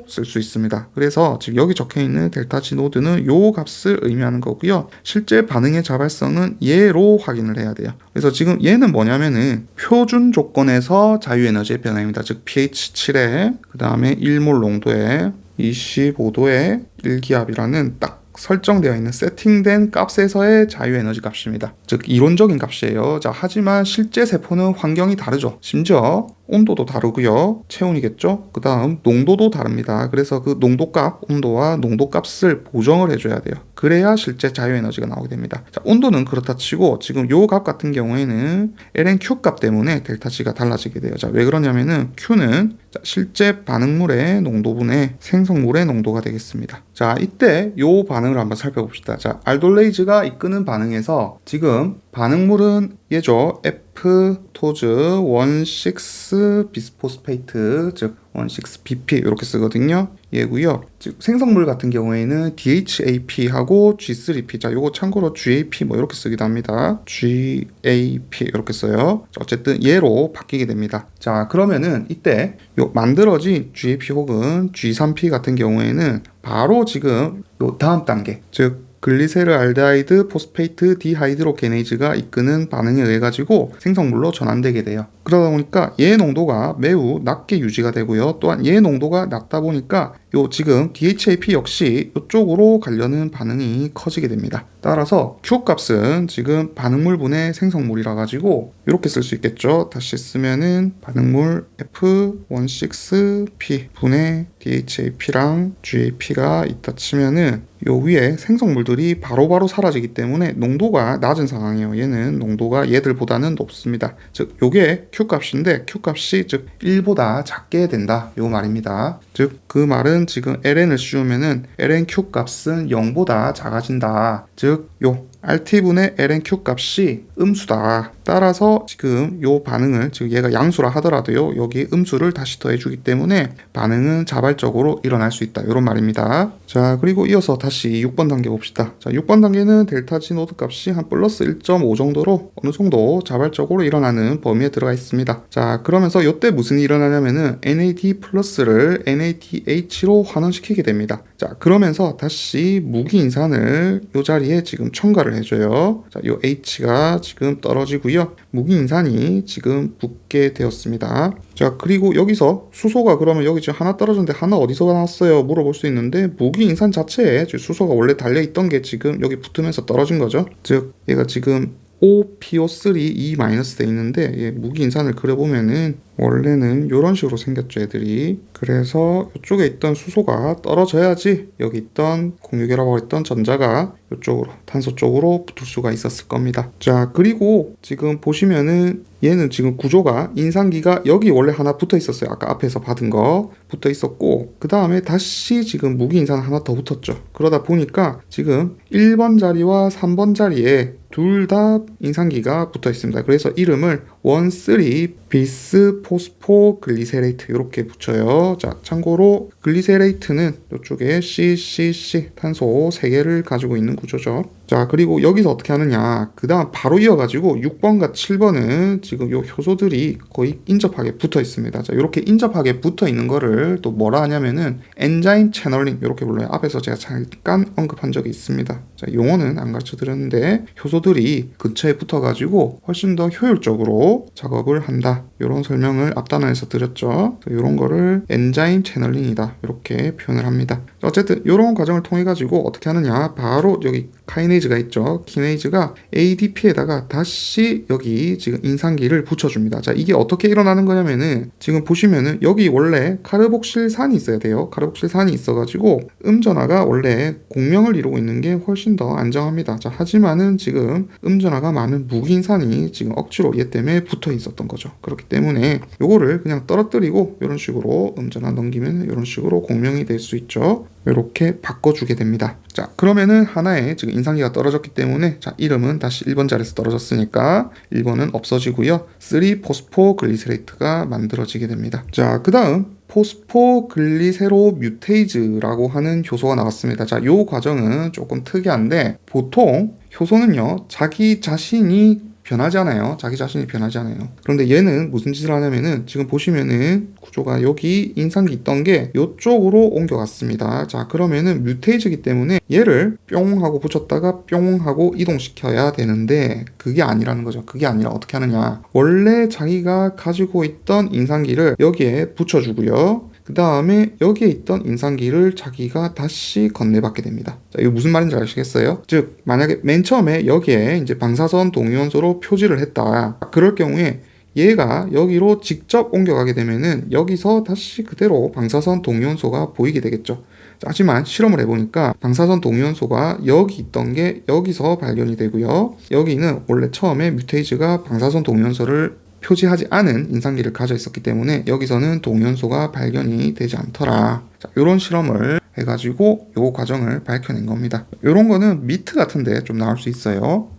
A: 쓸 수 있습니다. 그래서 지금 여기 적혀 있는 델타 G 노드는 요 값을 의미하는 거고요. 실제 반응의 자발성은 얘로 확인을 해야 돼요. 그래서 지금 얘는 뭐냐면은 표준 조건에서 자유에너지의 변화입니다. 즉 pH 7에 그 다음에 1몰 농도에 25도의 1기압이라는 딱 설정되어 있는 세팅된 값에서의 자유에너지 값입니다. 즉 이론적인 값이에요. 자, 하지만 실제 세포는 환경이 다르죠. 심지어 온도도 다르고요. 체온이겠죠. 그 다음 농도도 다릅니다. 그래서 그 농도값, 온도와 농도값을 보정을 해줘야 돼요. 그래야 실제 자유에너지가 나오게 됩니다. 자, 온도는 그렇다 치고 지금 요 값 같은 경우에는 LNQ 값 때문에 델타 G가 달라지게 돼요. 자, 왜 그러냐면은 Q는 실제 반응물의 농도분의 생성물의 농도가 되겠습니다. 자, 이때 요 반응을 한번 살펴봅시다. 자, 알돌레이즈가 이끄는 반응에서 지금 반응물은 얘죠. F토즈 16 비스포스페이트, 즉 16BP 이렇게 쓰거든요. 얘고요. 즉 생성물 같은 경우에는 DHAP하고 G3P. 자, 요거 참고로 GAP 뭐 이렇게 쓰기도 합니다. GAP 이렇게 써요. 자, 어쨌든 얘로 바뀌게 됩니다. 자, 그러면은 이때 요 만들어진 GAP 혹은 G3P 같은 경우에는 바로 지금 요 다음 단계, 즉 글리세르알데하이드 포스페이트 디하이드로게네이즈가 이끄는 반응에 의해 가지고 생성물로 전환되게 돼요. 그러다 보니까 얘 농도가 매우 낮게 유지가 되고요. 또한 얘 농도가 낮다 보니까 요 지금 DHAP 역시 이쪽으로 가려는 반응이 커지게 됩니다. 따라서 Q 값은 지금 반응물분의 생성물이라 가지고 이렇게 쓸 수 있겠죠. 다시 쓰면은 반응물 F16P 분의 DHAP랑 GAP가 있다 치면은 요 위에 생성물들이 바로바로 사라지기 때문에 농도가 낮은 상황이에요. 얘는 농도가 얘들보다는 높습니다. 즉 요게 Q 값인데 Q 값이 즉 1보다 작게 된다 요 말입니다. 즉 그 말은 지금 ln을 씌우면은 lnQ 값은 0보다 작아진다. 즉 요 RT분의 LNQ 값이 음수다. 따라서 지금 요 반응을, 즉 얘가 양수라 하더라도요, 여기 음수를 다시 더해주기 때문에 반응은 자발적으로 일어날 수 있다. 이런 말입니다. 자, 그리고 이어서 다시 6번 단계 봅시다. 자, 6번 단계는 델타 G 노드 값이 한 플러스 1.5 정도로 어느 정도 자발적으로 일어나는 범위에 들어가 있습니다. 자, 그러면서 이때 무슨 일이 일어나냐면은 NAD 플러스를 NADH로 환원시키게 됩니다. 자, 그러면서 다시 무기 인산을 이 자리에 지금 첨가를 해줘요. 자, 이 H가 지금 떨어지고요. 무기 인산이 지금 붙게 되었습니다. 자, 그리고 여기서 수소가 그러면 여기 지금 하나 떨어졌는데 하나 어디서 나왔어요? 물어볼 수 있는데 무기 인산 자체에 수소가 원래 달려있던 게 지금 여기 붙으면서 떨어진 거죠. 즉 얘가 지금 OPO3 E- 돼 있는데 얘 무기 인산을 그려보면은 원래는 이런 식으로 생겼죠, 애들이. 그래서 이쪽에 있던 수소가 떨어져야지 여기 있던 공유결합하고 있던 전자가 이쪽으로, 탄소 쪽으로 붙을 수가 있었을 겁니다. 자, 그리고 지금 보시면은 얘는 지금 구조가 인산기가 여기 원래 하나 붙어 있었어요. 아까 앞에서 받은 거 붙어 있었고, 그 다음에 다시 지금 무기 인산 하나 더 붙었죠. 그러다 보니까 지금 1번 자리와 3번 자리에 둘 다 인산기가 붙어 있습니다. 그래서 이름을 13 비스포스포 글리세레이트 이렇게 붙여요. 자, 참고로 글리세레이트는 이쪽에 CCC 탄소 3개를 가지고 있는 구조죠. 자, 그리고 여기서 어떻게 하느냐, 그 다음 바로 이어가지고 6번과 7번은 지금 요 효소들이 거의 인접하게 붙어 있습니다. 자, 이렇게 인접하게 붙어 있는 거를 또 뭐라 하냐면은 엔자임 채널링 이렇게 불러요. 앞에서 제가 잠깐 언급한 적이 있습니다. 자, 용어는 안 가르쳐 드렸는데 효소들이 근처에 붙어가지고 훨씬 더 효율적으로 작업을 한다. 이런 설명을 앞 단원에서 드렸죠. 이런 거를 엔자임 채널링이다 이렇게 표현을 합니다. 어쨌든 이런 과정을 통해 가지고 어떻게 하느냐, 바로 여기 카이네이즈가 있죠. 키네이즈가 ADP에다가 다시 여기 지금 인산기를 붙여줍니다. 자, 이게 어떻게 일어나는 거냐면은 지금 보시면은 여기 원래 카르복실산이 있어야 돼요. 카르복실산이 있어가지고 음전화가 원래 공명을 이루고 있는 게 훨씬 더 안정합니다. 자, 하지만은 지금 음전화가 많은 무기인산이 지금 억지로 얘 때문에 붙어 있었던 거죠. 그렇기 때문에 요거를 그냥 떨어뜨리고 이런 식으로 음전화 넘기면 이런 식으로 공명이 될 수 있죠. 이렇게 바꿔주게 됩니다. 자, 그러면은 하나에 지금 인산기가 떨어졌기 때문에 자, 이름은 다시 1번 자리에서 떨어졌으니까 1번은 없어지고요. 3 포스포글리세레이트가 만들어지게 됩니다. 자, 그 다음 포스포글리세로 뮤테이즈라고 하는 효소가 나왔습니다. 자, 요 과정은 조금 특이한데 보통 효소는요, 자기 자신이 변하잖아요. 자기 자신이 변하잖아요. 그런데 얘는 무슨 짓을 하냐면은 지금 보시면은 구조가 여기 인상기 있던 게 이쪽으로 옮겨갔습니다. 자, 그러면은 뮤테이즈이기 때문에 얘를 뿅 하고 붙였다가 뿅 하고 이동시켜야 되는데 그게 아니라는 거죠. 그게 아니라 어떻게 하느냐. 원래 자기가 가지고 있던 인상기를 여기에 붙여주고요. 그 다음에 여기에 있던 인상기를 자기가 다시 건네받게 됩니다. 자, 이거 무슨 말인지 아시겠어요? 즉, 만약에 맨 처음에 여기에 이제 방사선 동위원소로 표지를 했다. 그럴 경우에 얘가 여기로 직접 옮겨가게 되면은 여기서 다시 그대로 방사선 동위원소가 보이게 되겠죠. 하지만 실험을 해보니까 방사선 동위원소가 여기 있던 게 여기서 발견이 되고요. 여기는 원래 처음에 뮤테이즈가 방사선 동위원소를 표지하지 않은 인상기를 가져 있었기 때문에 여기서는 동위원소가 발견이 되지 않더라. 자, 이런 실험을 해가지고 이 과정을 밝혀낸 겁니다. 이런 거는 미트 같은데 좀 나올 수 있어요.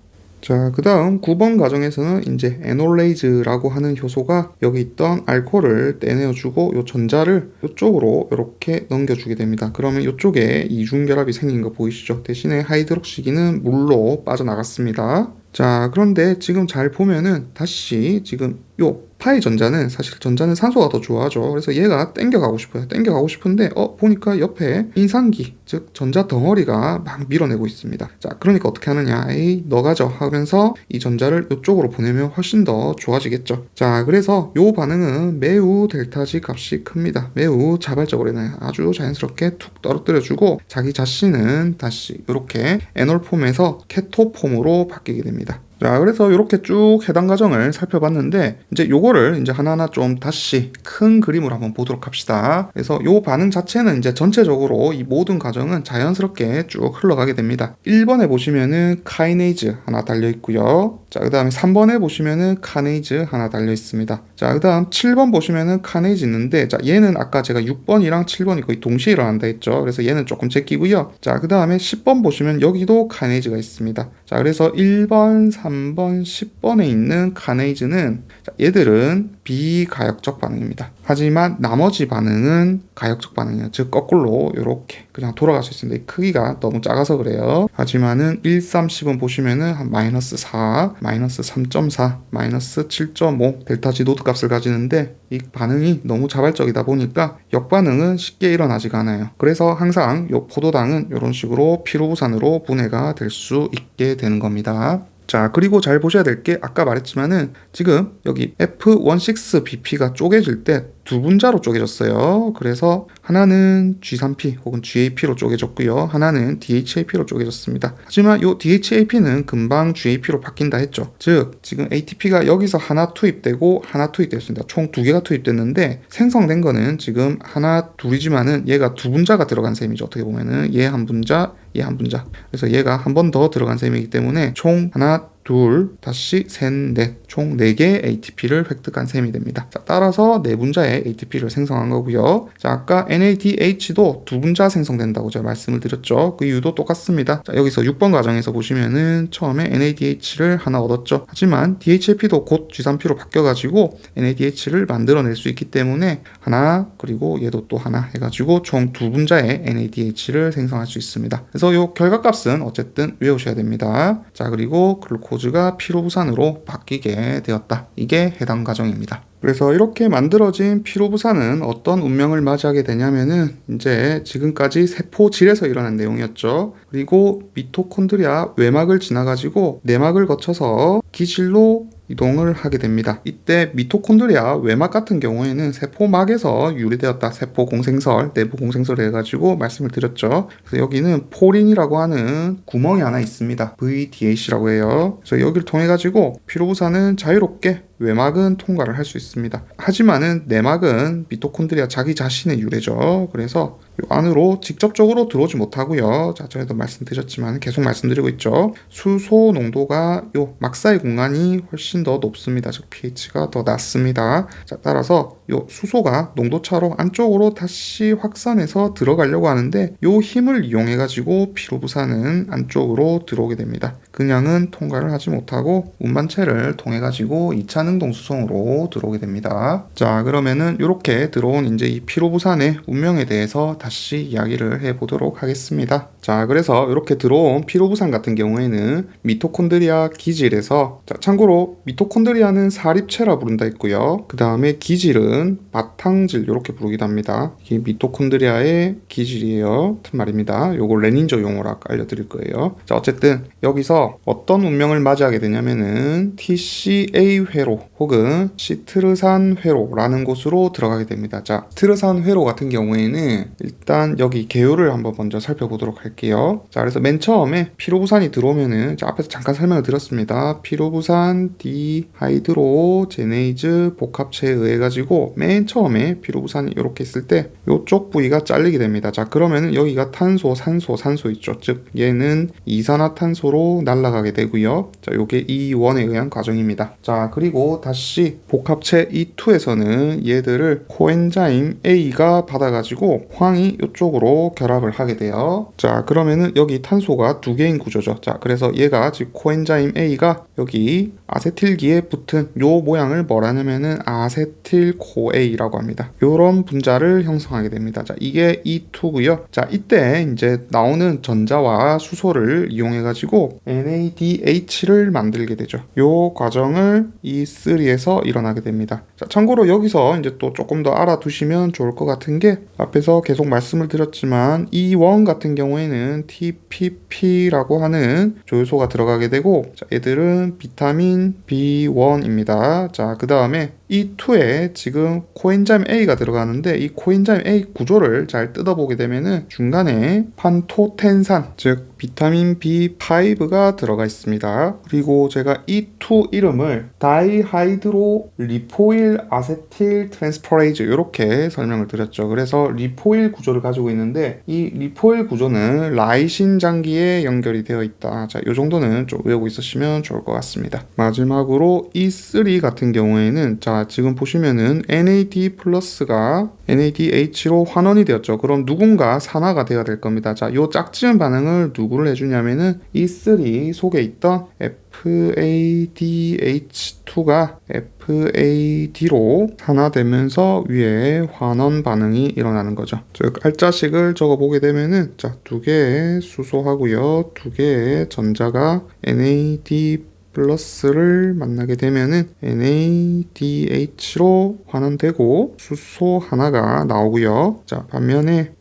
A: 자, 그 다음 9번 과정에서는 이제 에놀레이즈라고 하는 효소가 여기 있던 알코올을 떼내어주고 요 전자를 이쪽으로 이렇게 넘겨주게 됩니다. 그러면 이쪽에 이중결합이 생긴 거 보이시죠? 대신에 하이드록시기는 물로 빠져나갔습니다. 자, 그런데 지금 잘 보면은 다시 지금 요 파의 전자는 사실 전자는 산소가 더 좋아하죠. 그래서 얘가 땡겨가고 싶어요. 땡겨가고 싶은데 보니까 옆에 인상기 즉 전자 덩어리가 막 밀어내고 있습니다. 자, 그러니까 어떻게 하느냐. 에이, 너 가져 하면서 이 전자를 이쪽으로 보내면 훨씬 더 좋아지겠죠. 자, 그래서 요 반응은 매우 델타 G 값이 큽니다. 매우 자발적으로 아주 자연스럽게 툭 떨어뜨려주고 자기 자신은 다시 이렇게 에놀폼에서 케토폼으로 바뀌게 됩니다. 자, 그래서 이렇게 쭉 해당 과정을 살펴봤는데 이제 요거를 이제 하나하나 좀 다시 큰 그림으로 한번 보도록 합시다. 그래서 요 반응 자체는 이제 전체적으로 이 모든 과정은 자연스럽게 쭉 흘러가게 됩니다. 1번에 보시면은 카이네이즈 하나 달려 있고요. 자, 그 다음에 3번에 보시면은 카네이즈 하나 달려 있습니다. 자, 그 다음 7번 보시면은 카네이즈 있는데, 자, 얘는 아까 제가 6번이랑 7번이 거의 동시에 일어난다 했죠. 그래서 얘는 조금 제끼고요. 자, 그 다음에 10번 보시면 여기도 카네이즈가 있습니다. 자, 그래서 1번, 3번, 10번에 있는 카네이즈는 자, 얘들은 비가역적 반응입니다. 하지만 나머지 반응은 가역적 반응이에요. 즉 거꾸로 이렇게 그냥 돌아갈 수 있습니다. 이 크기가 너무 작아서 그래요. 하지만은 1, 3, 10은 보시면은 한 마이너스 4, 마이너스 3.4, 마이너스 7.5 델타 G 노드 값을 가지는데 이 반응이 너무 자발적이다 보니까 역반응은 쉽게 일어나지가 않아요. 그래서 항상 요 포도당은 이런 식으로 피로부산으로 분해가 될 수 있게 되는 겁니다. 자, 그리고 잘 보셔야 될 게 아까 말했지만은 지금 여기 F16BP가 쪼개질 때 두 분자로 쪼개졌어요. 그래서 하나는 G3P 혹은 GAP로 쪼개졌고요. 하나는 DHAP로 쪼개졌습니다. 하지만 이 DHAP는 금방 GAP로 바뀐다 했죠. 즉 지금 ATP가 여기서 하나 투입되고 하나 투입됐습니다. 총 두 개가 투입됐는데 생성된 거는 지금 하나 둘이지만은 얘가 두 분자가 들어간 셈이죠. 어떻게 보면은 얘 한 분자, 얘 한 분자. 그래서 얘가 한 번 더 들어간 셈이기 때문에 총 하나 둘, 다시 셋, 넷, 총 4개의 ATP를 획득한 셈이 됩니다. 자, 따라서 4분자의 ATP를 생성한 거고요. 자, 아까 NADH도 2분자 생성된다고 제가 말씀을 드렸죠. 그 이유도 똑같습니다. 자, 여기서 6번 과정에서 보시면은 처음에 NADH를 하나 얻었죠. 하지만 DHAP도 곧 G3P로 바뀌어가지고 NADH를 만들어낼 수 있기 때문에 하나, 그리고 얘도 또 하나 해가지고 총 2분자의 NADH를 생성할 수 있습니다. 그래서 이 결과값은 어쨌든 외우셔야 됩니다. 자, 그리고 글루코즈가 피로부산으로 바뀌게 되었다. 이게 해당 과정입니다. 그래서 이렇게 만들어진 피로부산은 어떤 운명을 맞이하게 되냐면은 이제 지금까지 세포질에서 일어난 내용이었죠. 그리고 미토콘드리아 외막을 지나가지고 내막을 거쳐서 기질로 이동을 하게 됩니다. 이때 미토콘드리아 외막 같은 경우에는 세포막에서 유래되었다. 세포 공생설, 내부 공생설 해가지고 말씀을 드렸죠. 그래서 여기는 포린이라고 하는 구멍이 하나 있습니다. VDAC라고 해요. 그래서 여기를 통해 가지고 피로부산은 자유롭게 외막은 통과를 할 수 있습니다. 하지만은 내막은 미토콘드리아 자기 자신의 유래죠. 그래서 이 안으로 직접적으로 들어오지 못하고요. 자, 전에도 말씀드렸지만 계속 말씀드리고 있죠. 수소 농도가 요 막사의 공간이 훨씬 더 높습니다. 즉 pH가 더 낮습니다. 자, 따라서 요 수소가 농도차로 안쪽으로 다시 확산해서 들어가려고 하는데 요 힘을 이용해 가지고 피로부산은 안쪽으로 들어오게 됩니다. 그냥은 통과를 하지 못하고 운반체를 통해 가지고 2차 능동 수송으로 들어오게 됩니다. 자, 그러면은 이렇게 들어온 이제 이 피로부산의 운명에 대해서 다시 이야기를 해보도록 하겠습니다. 자, 그래서 이렇게 들어온 피로부산 같은 경우에는 미토콘드리아 기질에서, 자, 참고로 미토콘드리아는 사립체라 부른다 했고요. 그 다음에 기질은 바탕질 이렇게 부르기도 합니다. 이게 미토콘드리아의 기질이에요. 같은 말입니다. 요거 레닌저 용어로 아까 알려드릴 거예요. 자, 어쨌든 여기서 어떤 운명을 맞이하게 되냐면은 TCA 회로 혹은 시트르산 회로라는 곳으로 들어가게 됩니다. 자, 시트르산 회로 같은 경우에는 일단 여기 개요를 한번 먼저 살펴보도록 할게요. 자, 그래서 맨 처음에 피로부산이 들어오면은, 자, 앞에서 잠깐 설명을 드렸습니다. 피로부산 디하이드로제네이즈 복합체에 의해 가지고 맨 처음에 피로부산이 이렇게 있을 때 이쪽 부위가 잘리게 됩니다. 자, 그러면은 여기가 탄소, 산소 있죠. 즉 얘는 이산화탄소로 날아가게 되고요. 자, 요게 E1에 의한 과정입니다. 자, 그리고 다시 복합체 E2에서는 얘들을 코엔자임 A가 받아가지고 황이 이쪽으로 결합을 하게 돼요. 자, 그러면은 여기 탄소가 두 개인 구조죠. 자, 그래서 얘가 즉 코엔자임 A가 여기 아세틸기에 붙은 요 모양을 뭐라냐면은 아세틸코A라고 합니다. 요런 분자를 형성하게 됩니다. 자, 이게 E2고요. 자, 이때 이제 나오는 전자와 수소를 이용해 가지고 NADH를 만들게 되죠. 요 과정을 E3에서 일어나게 됩니다. 자, 참고로 여기서 이제 또 조금 더 알아두시면 좋을 것 같은 게, 앞에서 계속 말씀을 드렸지만 E1 같은 경우에는 TPP라고 하는 조효소가 들어가게 되고, 자, 얘들은 비타민 B1입니다. 자, 그 다음에 E2에 지금 코엔자임 A가 들어가는데 이 코엔자임 A 구조를 잘 뜯어보게 되면은 중간에 판토텐산, 즉 비타민 B5가 들어가 있습니다. 그리고 제가 E2 이름을 다이하이드로 리포일 아세틸 트랜스퍼레이즈 이렇게 설명을 드렸죠. 그래서 리포일 구조를 가지고 있는데 이 리포일 구조는 라이신 장기에 연결이 되어 있다. 자, 이 정도는 좀 외우고 있으시면 좋을 것 같습니다. 마지막으로 E3 같은 경우에는, 자, 지금 보시면은 NAD 플러스가 NADH로 환원이 되었죠. 그럼 누군가 산화가 되어야 될 겁니다. 자, 요 짝지은 반응을 누구를 해주냐면은 E3 속에 있던 FADH2가 FAD로 산화되면서 위에 환원 반응이 일어나는 거죠. 즉 알짜식을 적어보게 되면은, 자, 두 개의 수소하고요, 두 개의 전자가 NAD 플러스를 만나게 되면은 NADH로 환원되고 수소 하나가 나오고요. 자, 반면에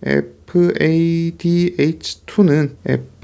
A: FADH2는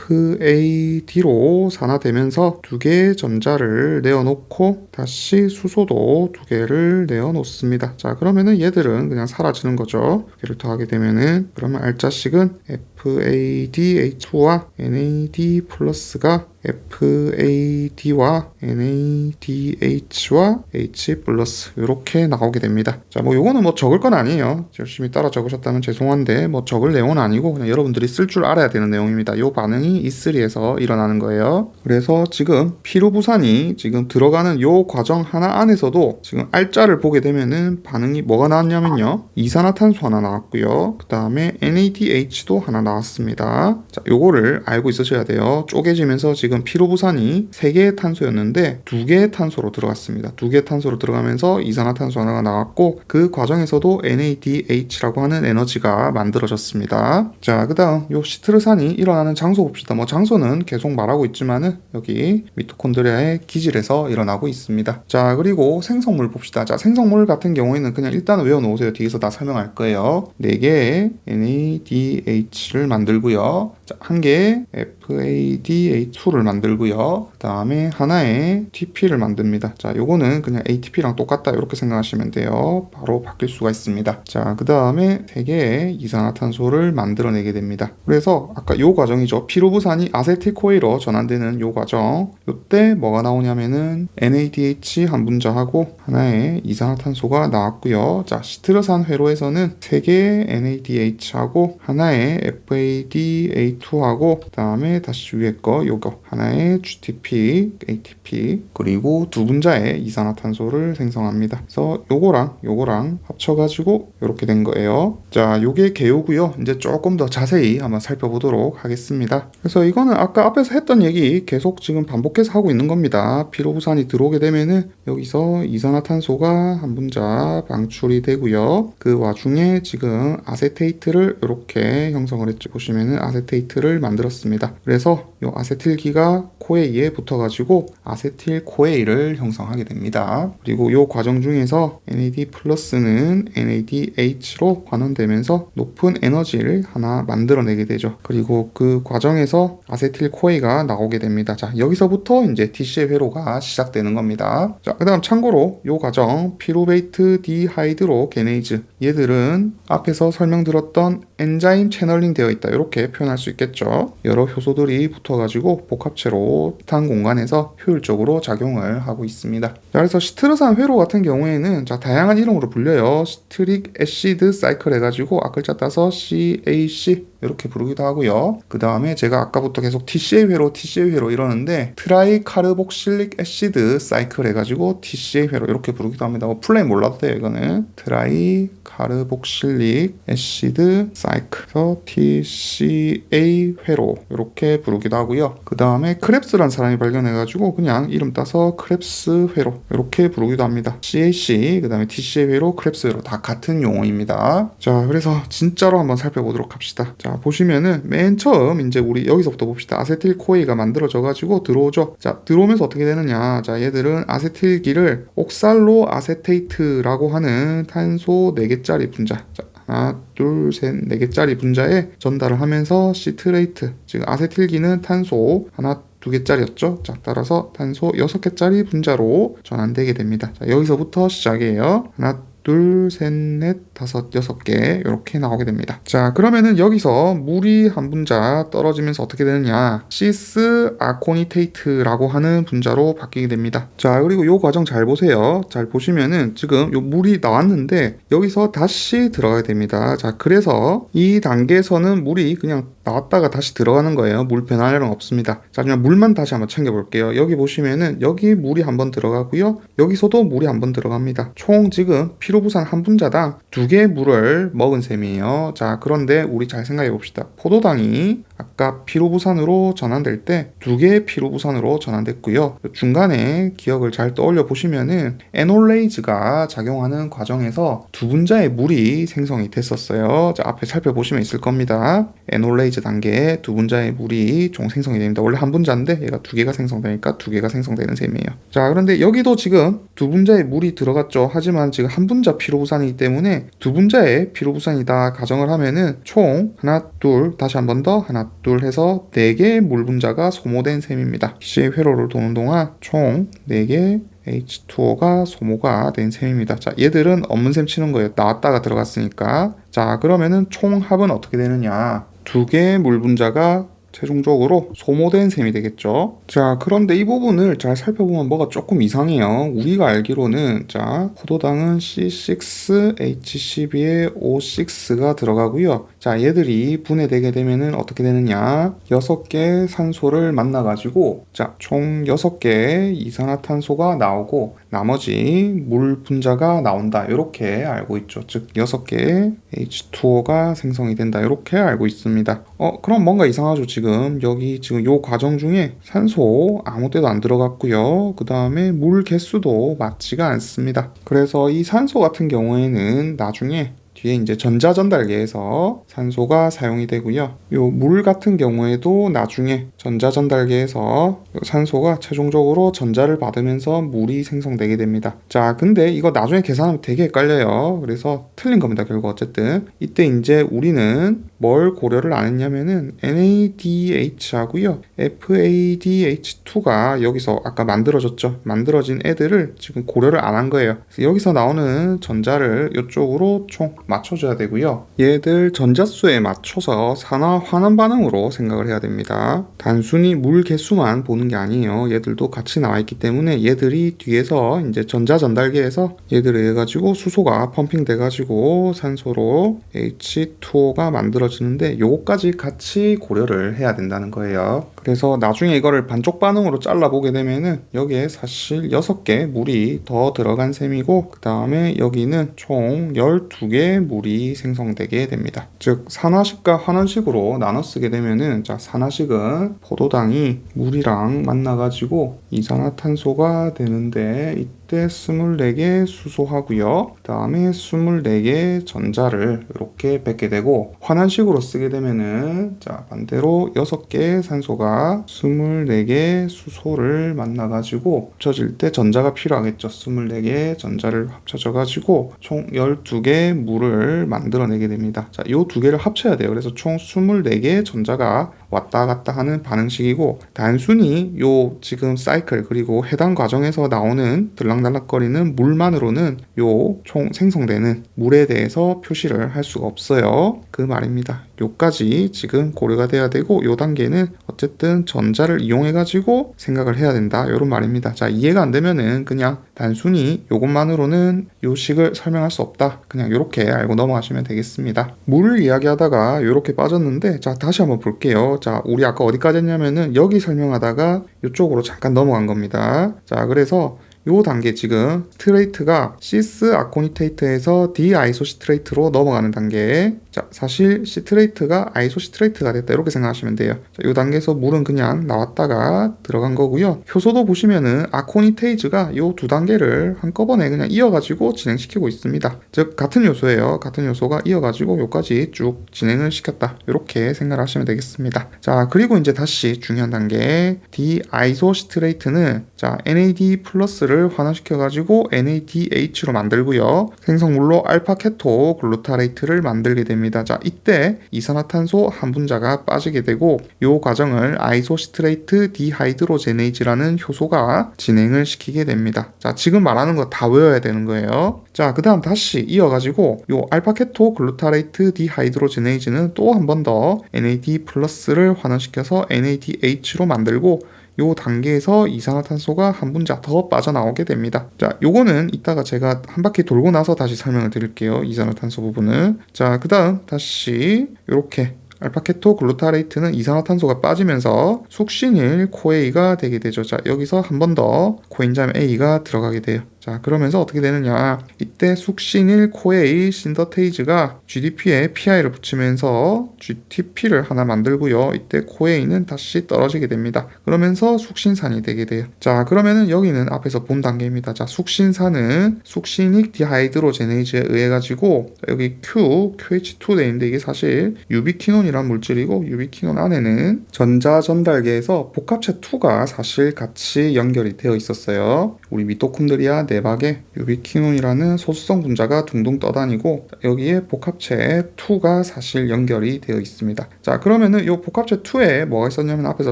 A: FAD로 산화되면서 두 개의 전자를 내어놓고 다시 수소도 두 개를 내어놓습니다. 자, 그러면은 얘들은 그냥 사라지는 거죠. 두 개를 더하게 되면은, 그러면 알짜식은 FADH2와 NAD 플러스가 FAD와 NADH와 H 플러스 이렇게 나오게 됩니다. 자, 뭐 요거는 뭐 적을 건 아니에요. 열심히 따라 적으셨다면 죄송한데 뭐 적을 내용은 아니고 그냥 여러분들이 쓸 줄 알아야 되는 내용입니다. 요 반응이 E3에서 일어나는 거예요. 그래서 지금 피로부산이 지금 들어가는 요 과정 하나 안에서도 지금 알짜를 보게 되면은 반응이 뭐가 나왔냐면요, 이산화탄소 하나 나왔고요, 그 다음에 NADH도 하나 나왔습니다. 자, 요거를 알고 있으셔야 돼요. 쪼개지면서 지금 피로부산이 3개의 탄소였는데 2개의 탄소로 들어갔습니다. 2개의 탄소로 들어가면서 이산화탄소 하나가 나왔고, 그 과정에서도 NADH라고 하는 에너지가 만들어졌습니다. 자, 그 다음 요 시트르산이 일어나는 장소 봅시다. 뭐 장소는 계속 말하고 있지만은 여기 미토콘드리아의 기질에서 일어나고 있습니다. 자, 그리고 생성물 봅시다. 자, 생성물 같은 경우에는 그냥 일단 외워놓으세요. 뒤에서 다 설명할 거예요. 4개의 NADH를 만들고요. 자, 1개의 FADH2를 만들고요. 그 다음에 하나의 TP를 만듭니다. 자, 요거는 그냥 ATP랑 똑같다 이렇게 생각하시면 돼요. 바로 바뀔 수가 있습니다. 자, 그 다음에 3개의 이산화탄소를 만들어내게 됩니다. 그래서 아까 요 과정이죠. 피로부산이 아세틸코에로 전환되는 요 과정, 요때 뭐가 나오냐면은 NADH 한 분자하고 하나의 이산화탄소가 나왔고요. 자, 시트르산 회로에서는 3개의 NADH하고 하나의 FADH2하고 그 다음에 다시 위에 거 요거 하나의 GTP, ATP, 그리고 2분자의 이산화탄소를 생성합니다. 그래서 요거랑 합쳐가지고 이렇게 된 거예요. 자, 요게 개요고요. 이제 조금 더 자세히 한번 살펴보도록 하겠습니다. 그래서 이거는 아까 앞에서 했던 얘기 계속 지금 반복해서 하고 있는 겁니다. 피로부산이 들어오게 되면은 여기서 이산화탄소가 한 분자 방출이 되고요. 그 와중에 지금 아세테이트를 이렇게 형성을 했죠. 보시면은 아세테이트를 만들었습니다. 그래서 이 아세틸기가 코에이에 붙어가지고 아세틸 코에이를 형성하게 됩니다. 그리고 이 과정 중에서 NAD 플러스는 NADH로 환원되면서 높은 에너지를 하나 만들어내게 되죠. 그리고 그 과정에서 아세틸 코에이가 나오게 됩니다. 자, 여기서부터 이제 TCA 회로가 시작되는 겁니다. 자, 그 다음 참고로 이 과정 피루베이트 디하이드로 게네이즈, 얘들은 앞에서 설명드렸던 엔자임 채널링 되어 있다, 이렇게 표현할 수 있겠죠. 여러 효소들이 붙어가지고 복합체로 한 공간에서 효율적으로 작용을 하고 있습니다. 자, 그래서 시트르산 회로 같은 경우에는 자, 다양한 이름으로 불려요. 시트릭 애시드 사이클 해가지고 앞글자 따서 CAC 이렇게 부르기도 하고요. 그 다음에 제가 아까부터 계속 TCA 회로 이러는데 트라이 카르복실릭 애시드 사이클 해가지고 TCA 회로 이렇게 부르기도 합니다. 플레이 몰라도 돼요. 이거는 트라이 카르복실릭 애시드 사이클, 그래서 TCA 회로 이렇게 부르기도 하고요. 그 다음에 크랩스라는 사람이 발견해가지고 그냥 이름 따서 크랩스 회로 이렇게 부르기도 합니다. CAC, 그 다음에 TCA 회로, 크랩스 회로 다 같은 용어입니다. 자, 그래서 진짜로 한번 살펴보도록 합시다. 자, 보시면은 맨 처음 이제 우리 여기서부터 봅시다. 아세틸 코에이가 만들어져 가지고 들어오죠. 자, 들어오면서 어떻게 되느냐. 자, 얘들은 아세틸기를 옥살로 아세테이트라고 하는 탄소 4개짜리 분자, 자, 하나, 둘, 셋, 4개짜리 분자에 전달을 하면서 시트레이트, 지금 아세틸기는 탄소 하나, 2개짜리였죠. 자, 따라서 탄소 6개짜리 분자로 전환되게 됩니다. 자, 여기서부터 시작이에요. 하나, 둘, 셋, 넷, 다섯, 6개 이렇게 나오게 됩니다. 자, 그러면은 여기서 물이 한 분자 떨어지면서 어떻게 되느냐, 시스 아코니테이트라고 하는 분자로 바뀌게 됩니다. 자, 그리고 이 과정 잘 보세요. 잘 보시면은 지금 요 물이 나왔는데 여기서 다시 들어가게 됩니다. 자, 그래서 이 단계에서는 물이 그냥 나왔다가 다시 들어가는 거예요. 물 변화량 없습니다. 자, 그냥 물만 다시 한번 챙겨볼게요. 여기 보시면은 여기 물이 한번 들어가고요. 여기서도 물이 한번 들어갑니다. 총 지금 피로부산 한 분자당 2개의 물을 먹은 셈이에요. 자, 그런데 우리 잘 생각해 봅시다. 포도당이 아까 피로부산으로 전환될 때 2개의 피로부산으로 전환됐고요. 중간에 기억을 잘 떠올려 보시면은 에놀레이즈가 작용하는 과정에서 2분자의 물이 생성이 됐었어요. 자, 앞에 살펴보시면 있을 겁니다. 에놀레이즈 단계에 2분자의 물이 총 생성이 됩니다. 원래 한 분자인데 얘가 2개가 생성되니까 2개가 생성되는 셈이에요. 자, 그런데 여기도 지금 2분자의 물이 들어갔죠. 하지만 지금 한 분자 피로부산이기 때문에 2분자의 피로부산이다 가정을 하면은 총 하나, 둘, 다시 한 번 더 하나, 둘 해서 4개의 물 분자가 소모된 셈입니다. TCA 회로를 도는 동안 총 4개 H2O가 소모가 된 셈입니다. 자, 얘들은 없는 셈 치는 거예요. 나왔다가 들어갔으니까. 자, 그러면은 총 합은 어떻게 되느냐, 2개의 물 분자가 최종적으로 소모된 셈이 되겠죠. 자, 그런데 이 부분을 잘 살펴보면 뭐가 조금 이상해요. 우리가 알기로는 자, 포도당은 C6H12에 O6가 들어가고요. 자, 얘들이 분해되게 되면은 어떻게 되느냐, 6개 산소를 만나가지고 자, 총 6개의 이산화탄소가 나오고 나머지 물 분자가 나온다, 이렇게 알고 있죠. 즉 6개의 H2O가 생성이 된다, 이렇게 알고 있습니다. 그럼 뭔가 이상하죠. 지금 여기 지금 요 과정 중에 산소 아무 데도 안 들어갔고요. 그 다음에 물 개수도 맞지가 않습니다. 그래서 이 산소 같은 경우에는 나중에 뒤에 이제 전자전달계에서 산소가 사용이 되고요. 요 물 같은 경우에도 나중에 전자전달계에서 산소가 최종적으로 전자를 받으면서 물이 생성되게 됩니다. 자, 근데 이거 나중에 계산하면 되게 헷갈려요. 그래서 틀린 겁니다. 결국 어쨌든 이때 이제 우리는 뭘 고려를 안 했냐면은 NADH 하고요, FADH2가 여기서 아까 만들어졌죠. 만들어진 애들을 지금 고려를 안 한 거예요. 그래서 여기서 나오는 전자를 이쪽으로 총 맞춰줘야 되고요. 얘들 전자수에 맞춰서 산화 환원 반응으로 생각을 해야 됩니다. 단순히 물 개수만 보는 게 아니에요. 얘들도 같이 나와 있기 때문에 얘들이 뒤에서 이제 전자 전달계에서 얘들에 의해 가지고 수소가 펌핑 돼 가지고 산소로 H2O가 만들어지는데 요거까지 같이 고려를 해야 된다는 거예요. 그래서 나중에 이거를 반쪽 반응으로 잘라보게 되면은 여기에 사실 6개 물이 더 들어간 셈이고, 그 다음에 여기는 총 12개의 물이 생성되게 됩니다. 즉 산화식과 환원식으로 나눠 쓰게 되면은, 자, 산화식은 포도당이 물이랑 만나가지고 이산화탄소가 되는데, 이때 24개 수소하고요. 그 다음에 24개 전자를 이렇게 뱉게 되고, 환원식으로 쓰게 되면은, 자, 반대로 6개 산소가 24개 수소를 만나가지고 합쳐질 때 전자가 필요하겠죠. 24개 전자를 합쳐져가지고 총 12개 물을 만들어내게 됩니다. 자, 요 두 개를 합쳐야 돼요. 그래서 총 24개 전자가 왔다 갔다 하는 반응식이고, 단순히 요 지금 사이클 그리고 해당 과정에서 나오는 들락날락거리는 물만으로는 요 총 생성되는 물에 대해서 표시를 할 수가 없어요. 그 말입니다. 요까지 지금 고려가 돼야 되고, 요 단계는 어쨌든 전자를 이용해 가지고 생각을 해야 된다, 요런 말입니다. 자, 이해가 안 되면은 그냥 단순히 요것만으로는 요 식을 설명할 수 없다, 그냥 요렇게 알고 넘어가시면 되겠습니다. 물을 이야기하다가 요렇게 빠졌는데, 자, 다시 한번 볼게요. 자, 우리 아까 어디까지 했냐면은 여기 설명하다가 이쪽으로 잠깐 넘어간 겁니다. 자, 그래서 요 단계 지금 스트레이트가 시스 아코니테이트에서 디아이소시트레이트로 넘어가는 단계. 자, 사실 시트레이트가 아이소시트레이트가 됐다, 이렇게 생각하시면 돼요. 자, 요 단계에서 물은 그냥 나왔다가 들어간 거고요. 효소도 보시면은 아코니테이즈가 요 두 단계를 한꺼번에 그냥 이어가지고 진행시키고 있습니다. 즉 같은 요소예요. 같은 요소가 이어가지고 요까지 쭉 진행을 시켰다, 이렇게 생각하시면 되겠습니다. 자, 그리고 이제 다시 중요한 단계 디아이소시트레이트는, 자, NAD 플러스를 환원시켜가지고 NADH로 만들고요. 생성물로 알파케토 글루타레이트를 만들게 됩니다. 자, 이때 이산화탄소 한 분자가 빠지게 되고, 이 과정을 아이소시트레이트 디하이드로제네이즈라는 효소가 진행을 시키게 됩니다. 자, 지금 말하는 거 다 외워야 되는 거예요. 자, 그 다음 다시 이어가지고 이 알파케토 글루타레이트 디하이드로제네이즈는 또 한 번 더 NAD 플러스를 환원시켜서 NADH로 만들고, 요 단계에서 이산화탄소가 한 분자 더 빠져나오게 됩니다. 자, 요거는 이따가 제가 한 바퀴 돌고 나서 다시 설명을 드릴게요. 이산화탄소 부분은. 자, 그 다음 다시 요렇게 알파케토 글루타레이트는 이산화탄소가 빠지면서 숙신일 코에이가 되게 되죠. 자, 여기서 한 번 더 코엔자임 A가 들어가게 돼요. 자, 그러면서 어떻게 되느냐, 이때 숙신일 코에이 신더테이즈가 GDP에 PI를 붙이면서 GTP를 하나 만들고요. 이때 코에이는 다시 떨어지게 됩니다. 그러면서 숙신산이 되게 돼요. 자, 그러면은 여기는 앞에서 본 단계입니다. 자, 숙신산은 숙신익 디하이드로제네이즈에 의해 가지고, 여기 QH2 돼 있는데 이게 사실 유비퀴논이란 물질이고, 유비퀴논 안에는 전자 전달계에서 복합체 2가 사실 같이 연결이 되어 있었어요. 우리 미토콘드리아 내박에 유비퀴논이라는 소수성 분자가 둥둥 떠다니고, 여기에 복합체 2가 사실 연결이 되어 있습니다. 자, 그러면은 이 복합체 2에 뭐가 있었냐면 앞에서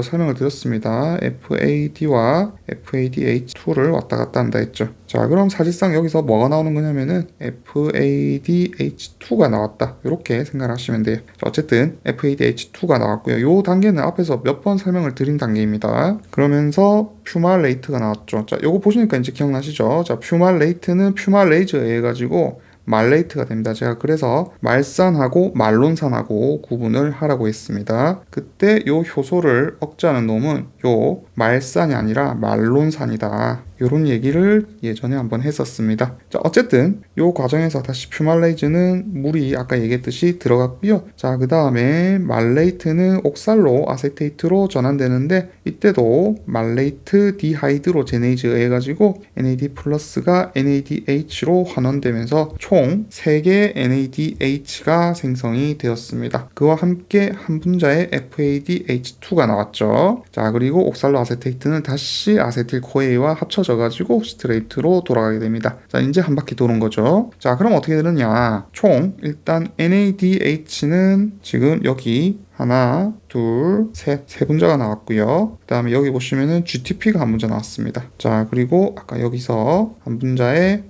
A: 설명을 드렸습니다. FAD와 FADH2를 왔다 갔다 한다 했죠. 자, 그럼 사실상 여기서 뭐가 나오는 거냐면은 FADH2가 나왔다, 이렇게 생각하시면 돼요. 자, 어쨌든 FADH2가 나왔고요. 이 단계는 앞에서 몇 번 설명을 드린 단계입니다. 그러면서 퓨말레이트가 나왔죠. 자, 요거 보시니까 이제 기억나시죠? 자, 퓨말레이트는 퓨말레이즈에 의해 가지고 말레이트가 됩니다. 제가 그래서 말산하고 말론산하고 구분을 하라고 했습니다. 그때 요 효소를 억제하는 놈은 요 말산이 아니라 말론산이다, 요런 얘기를 예전에 한번 했었습니다. 자, 어쨌든 요 과정에서 다시 퓨말레이즈는 물이 아까 얘기했듯이 들어갔고요. 자, 그 다음에 말레이트는 옥살로 아세테이트로 전환되는데, 이때도 말레이트 디하이드로제네이즈에 의해 가지고 NAD 플러스가 NADH로 환원되면서 총 3개의 NADH가 생성이 되었습니다. 그와 함께 한 분자의 FADH2가 나왔죠. 자, 그리고 옥살로 아세테이트는 다시 아세틸코에이와 합쳐져 가지고 스트레이트로 돌아가게 됩니다. 자, 이제 한 바퀴 도는 거죠. 자, 그럼 어떻게 되느냐, 총 일단 NADH는 지금 여기 하나, 둘, 셋, 세 분자가 나왔고요. 그 다음에 여기 보시면은 GTP가 한 분자 나왔습니다. 자, 그리고 아까 여기서 한 분자의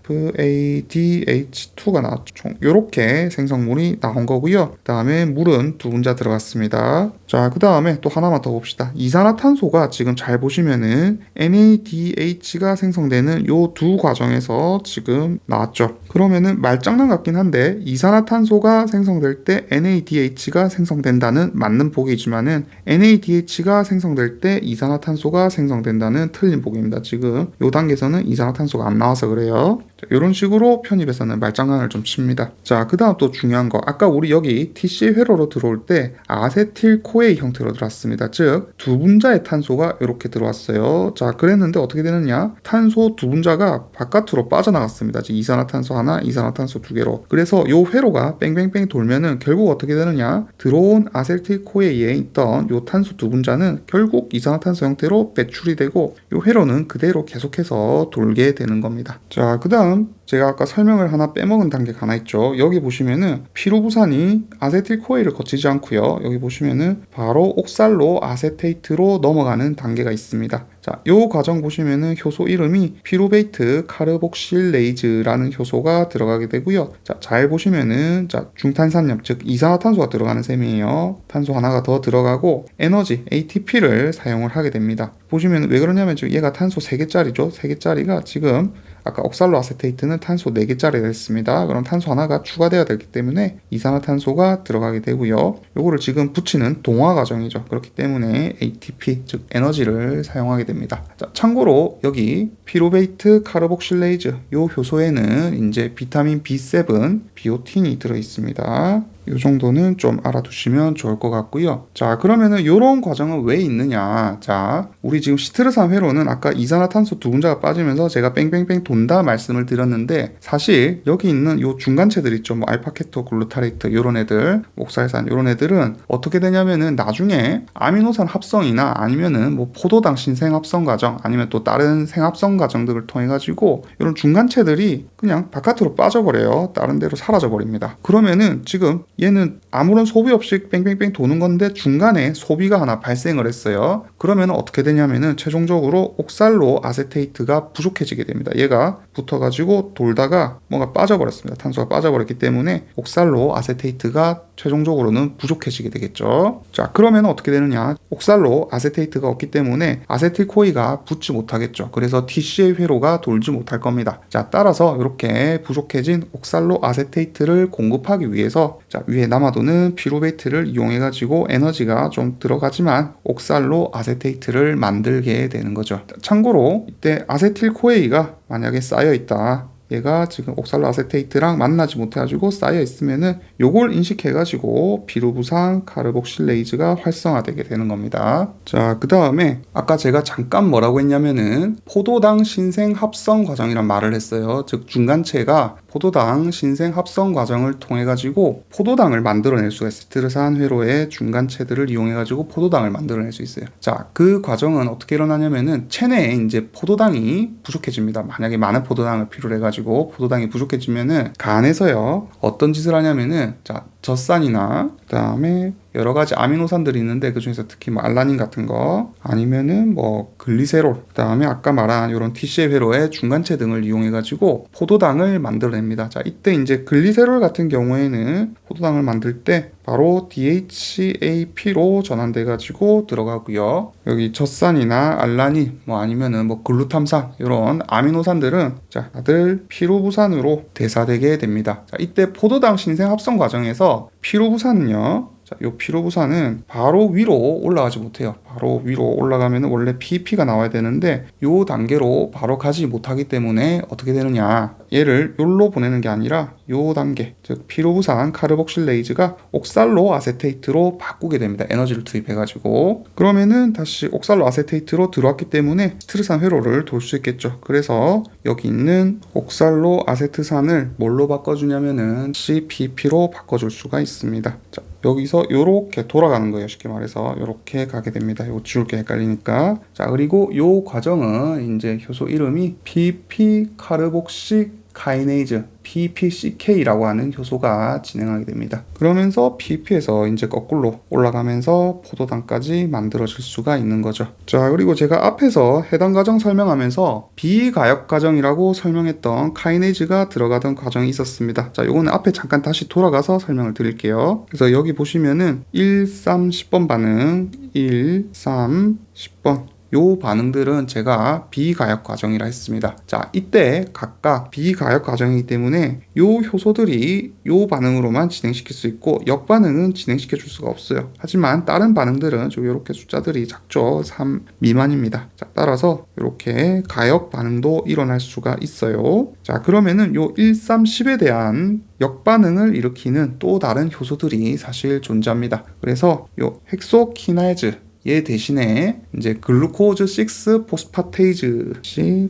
A: FADH2가 나왔죠. 총 요렇게 생성물이 나온 거고요. 그 다음에 물은 두 분자 들어갔습니다. 자, 그 다음에 또 하나만 더 봅시다. 이산화탄소가 지금 잘 보시면은 NADH가 생성되는 요 두 과정에서 지금 나왔죠. 그러면은 말장난 같긴 한데, 이산화탄소가 생성될 때 NADH가 생성된다, 된다는 맞는 보기이지만은 NADH가 생성될 때 이산화탄소가 생성된다는 틀린 보기입니다. 지금 이 단계에서는 이산화탄소가 안 나와서 그래요. 이런 식으로 편입에서는 말장난을 좀 칩니다. 자, 그 다음 또 중요한 거, 아까 우리 여기 TC 회로로 들어올 때 아세틸코에이 형태로 들어왔습니다. 즉 두 분자의 탄소가 이렇게 들어왔어요. 자, 그랬는데 어떻게 되느냐, 탄소 두 분자가 바깥으로 빠져나갔습니다. 즉 이산화탄소 하나, 이산화탄소 두 개로. 그래서 이 회로가 뺑뺑뺑 돌면은 결국 어떻게 되느냐, 들어온 아세틸코에이에 있던 이 탄소 두 분자는 결국 이산화탄소 형태로 배출이 되고 이 회로는 그대로 계속해서 돌게 되는 겁니다. 자, 그 다음 제가 아까 설명을 하나 빼먹은 단계가 하나 있죠. 여기 보시면은 피루부산이 아세틸코에이를 거치지 않고요. 여기 보시면은 바로 옥살로 아세테이트로 넘어가는 단계가 있습니다. 자, 요 과정 보시면은 효소 이름이 피루베이트 카르복실레이즈라는 효소가 들어가게 되고요. 자, 잘 보시면은 자, 중탄산염, 즉 이산화탄소가 들어가는 셈이에요. 탄소 하나가 더 들어가고 에너지 ATP를 사용을 하게 됩니다. 보시면 왜 그러냐면 지금 얘가 탄소 3개짜리죠. 3개짜리가 지금 아까 옥살로 아세테이트는 탄소 4개짜리가 됐습니다. 그럼 탄소 하나가 추가되어야 되기 때문에 이산화탄소가 들어가게 되고요. 요거를 지금 붙이는 동화 과정이죠. 그렇기 때문에 ATP, 즉 에너지를 사용하게 됩니다. 자, 참고로 여기 피루베이트 카르복실레이즈 요 효소에는 이제 비타민 B7, 비오틴이 들어 있습니다. 이 정도는 좀 알아두시면 좋을 것 같고요. 자, 그러면은 이런 과정은 왜 있느냐. 자, 우리 지금 시트르산 회로는 아까 이산화탄소 두 분자가 빠지면서 제가 뺑뺑뺑 돈다 말씀을 드렸는데, 사실 여기 있는 이 중간체들 있죠. 뭐 알파케토 글루타레이트 이런 애들, 옥살산 이런 애들은 어떻게 되냐면은 나중에 아미노산 합성이나 아니면은 뭐 포도당 신생 합성 과정 아니면 또 다른 생합성 과정들을 통해 가지고 이런 중간체들이 그냥 바깥으로 빠져버려요. 다른 데로 사라져 버립니다. 그러면은 지금 얘는 아무런 소비 없이 뺑뺑뺑 도는 건데 중간에 소비가 하나 발생을 했어요. 그러면 어떻게 되냐면은 최종적으로 옥살로 아세테이트가 부족해지게 됩니다. 얘가 붙어가지고 돌다가 뭔가 빠져버렸습니다. 탄소가 빠져버렸기 때문에 옥살로 아세테이트가 최종적으로는 부족해지게 되겠죠. 자, 그러면 어떻게 되느냐, 옥살로 아세테이트가 없기 때문에 아세틸코이가 붙지 못하겠죠. 그래서 TCA 회로가 돌지 못할 겁니다. 자, 따라서 이렇게 부족해진 옥살로 아세테이트를 공급하기 위해서 자, 위에 남아도는 피루베이트를 이용해 가지고 에너지가 좀 들어가지만 옥살로 아세테이트를 만들게 되는 거죠. 참고로 이때 아세틸코에이가 만약에 쌓여 있다, 얘가 지금 옥살로 아세테이트랑 만나지 못해가지고 쌓여 있으면은 요걸 인식해가지고 피루부산 카르복실레이즈가 활성화되게 되는 겁니다. 자, 그 다음에 아까 제가 잠깐 뭐라고 했냐면은 포도당 신생 합성 과정이란 말을 했어요. 즉 중간체가 포도당 신생 합성 과정을 통해 가지고 포도당을 만들어낼 수가 있어요. 시트르산 회로의 중간체들을 이용해 가지고 포도당을 만들어낼 수 있어요. 자, 그 과정은 어떻게 일어나냐면은 체내에 이제 포도당이 부족해집니다. 만약에 많은 포도당을 필요로 해가지고 포도당이 부족해지면은 간에서요 어떤 짓을 하냐면은 자, 젖산이나 그다음에 여러 가지 아미노산들이 있는데 그 중에서 특히 뭐 알라닌 같은 거 아니면은 뭐 글리세롤, 그다음에 아까 말한 이런 TCA 회로의 중간체 등을 이용해 가지고 포도당을 만들어냅니다. 자, 이때 이제 글리세롤 같은 경우에는 포도당을 만들 때 바로 DHAP로 전환돼 가지고 들어가고요. 여기 젖산이나 알라닌 뭐 아니면은 뭐 글루탐산 이런 아미노산들은 자, 다들 피루부산으로 대사되게 됩니다. 자, 이때 포도당 신생 합성 과정에서 피루부산은요, 자, 요 피루부산은 바로 위로 올라가지 못해요. 바로 위로 올라가면 원래 PEP가 나와야 되는데 요 단계로 바로 가지 못하기 때문에 어떻게 되느냐, 얘를 요로 보내는 게 아니라 요 단계, 즉 피루부산 카르복실레이즈가 옥살로 아세테이트로 바꾸게 됩니다. 에너지를 투입해가지고. 그러면은 다시 옥살로 아세테이트로 들어왔기 때문에 시트르산 회로를 돌 수 있겠죠. 그래서 여기 있는 옥살로 아세트산을 뭘로 바꿔주냐면은 CPP로 바꿔줄 수가 있습니다. 자, 여기서 요렇게 돌아가는 거예요. 쉽게 말해서 요렇게 가게 됩니다. 이거 지울 게 헷갈리니까. 자, 그리고 요 과정은 이제 효소 이름이 PP 카르복식 카이네이즈 PPCK라고 하는 효소가 진행하게 됩니다. 그러면서 PP에서 이제 거꾸로 올라가면서 포도당까지 만들어질 수가 있는 거죠. 자, 그리고 제가 앞에서 해당 과정 설명하면서 비가역 과정이라고 설명했던 카이네이즈가 들어가던 과정이 있었습니다. 자, 요거는 앞에 잠깐 다시 돌아가서 설명을 드릴게요. 그래서 여기 보시면은 1, 3, 10번 반응, 1, 3, 10번 요 반응들은 제가 비가역 과정이라 했습니다. 자, 이때 각각 비가역 과정이기 때문에 요 효소들이 요 반응으로만 진행시킬 수 있고 역반응은 진행시켜 줄 수가 없어요. 하지만 다른 반응들은 좀 이렇게 숫자들이 작죠. 3 미만입니다. 자, 따라서 이렇게 가역 반응도 일어날 수가 있어요. 자, 그러면은 요 1, 3, 10에 대한 역반응을 일으키는 또 다른 효소들이 사실 존재합니다. 그래서 요 헥소키나이즈 얘 대신에 이제 글루코즈 6 포스파테이즈,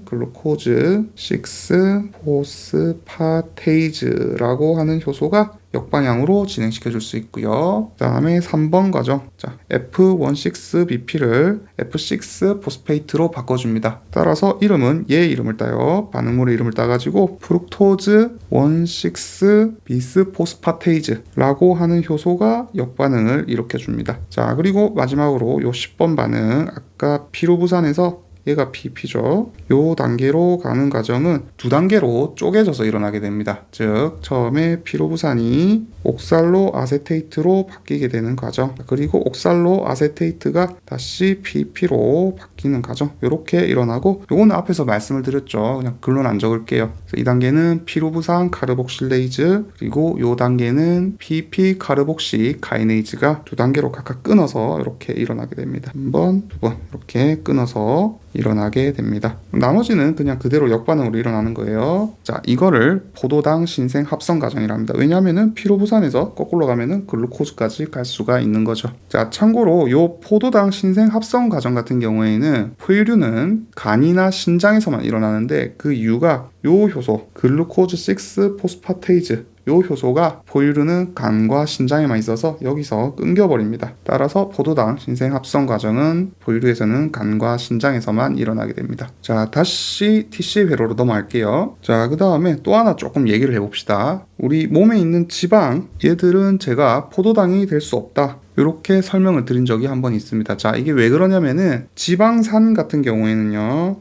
A: 글루코즈 6 포스파테이즈라고 하는 효소가 역방향으로 진행시켜 줄 수 있고요. 그 다음에 3번 과정. 자, F16BP를 F6 포스페이트로 바꿔줍니다. 따라서 이름은 얘 이름을 따요. 반응물의 이름을 따가지고 프룩토즈 16 비스포스파테이즈라고 하는 효소가 역반응을 일으켜줍니다. 자, 그리고 마지막으로 요 10번 반응. 아까 피로부산에서 얘가 PP죠. 요 단계로 가는 과정은 두 단계로 쪼개져서 일어나게 됩니다. 즉 처음에 피로부산이 옥살로 아세테이트로 바뀌게 되는 과정, 그리고 옥살로 아세테이트가 다시 PP로 바뀌는 과정, 이렇게 일어나고, 요거는 앞에서 말씀을 드렸죠. 그냥 글로는 안 적을게요. 이 단계는 피로부산 카르복실레이즈, 그리고 요 단계는 PP 카르복시 카이네이즈가 두 단계로 각각 끊어서 이렇게 일어나게 됩니다. 한 번, 두 번 이렇게 끊어서 일어나게 됩니다. 나머지는 그냥 그대로 역반응으로 일어나는 거예요. 자, 이거를 포도당 신생 합성 과정이라 합니다. 왜냐하면은 피로부산에서 거꾸로 가면은 글루코즈까지 갈 수가 있는 거죠. 자, 참고로 요 포도당 신생 합성 과정 같은 경우에는 포유류는 간이나 신장에서만 일어나는데 그 이유가 요 효소 글루코즈 6 포스파테이즈 요 효소가 포유류는 간과 신장에만 있어서 여기서 끊겨버립니다. 따라서 포도당 신생 합성 과정은 포유류에서는 간과 신장에서만 일어나게 됩니다. 자, 다시 TC 회로로 넘어갈게요. 자, 그 다음에 또 하나 조금 얘기를 해봅시다. 우리 몸에 있는 지방, 얘들은 제가 포도당이 될 수 없다, 이렇게 설명을 드린 적이 한 번 있습니다. 자, 이게 왜 그러냐면은 지방산 같은 경우에는요,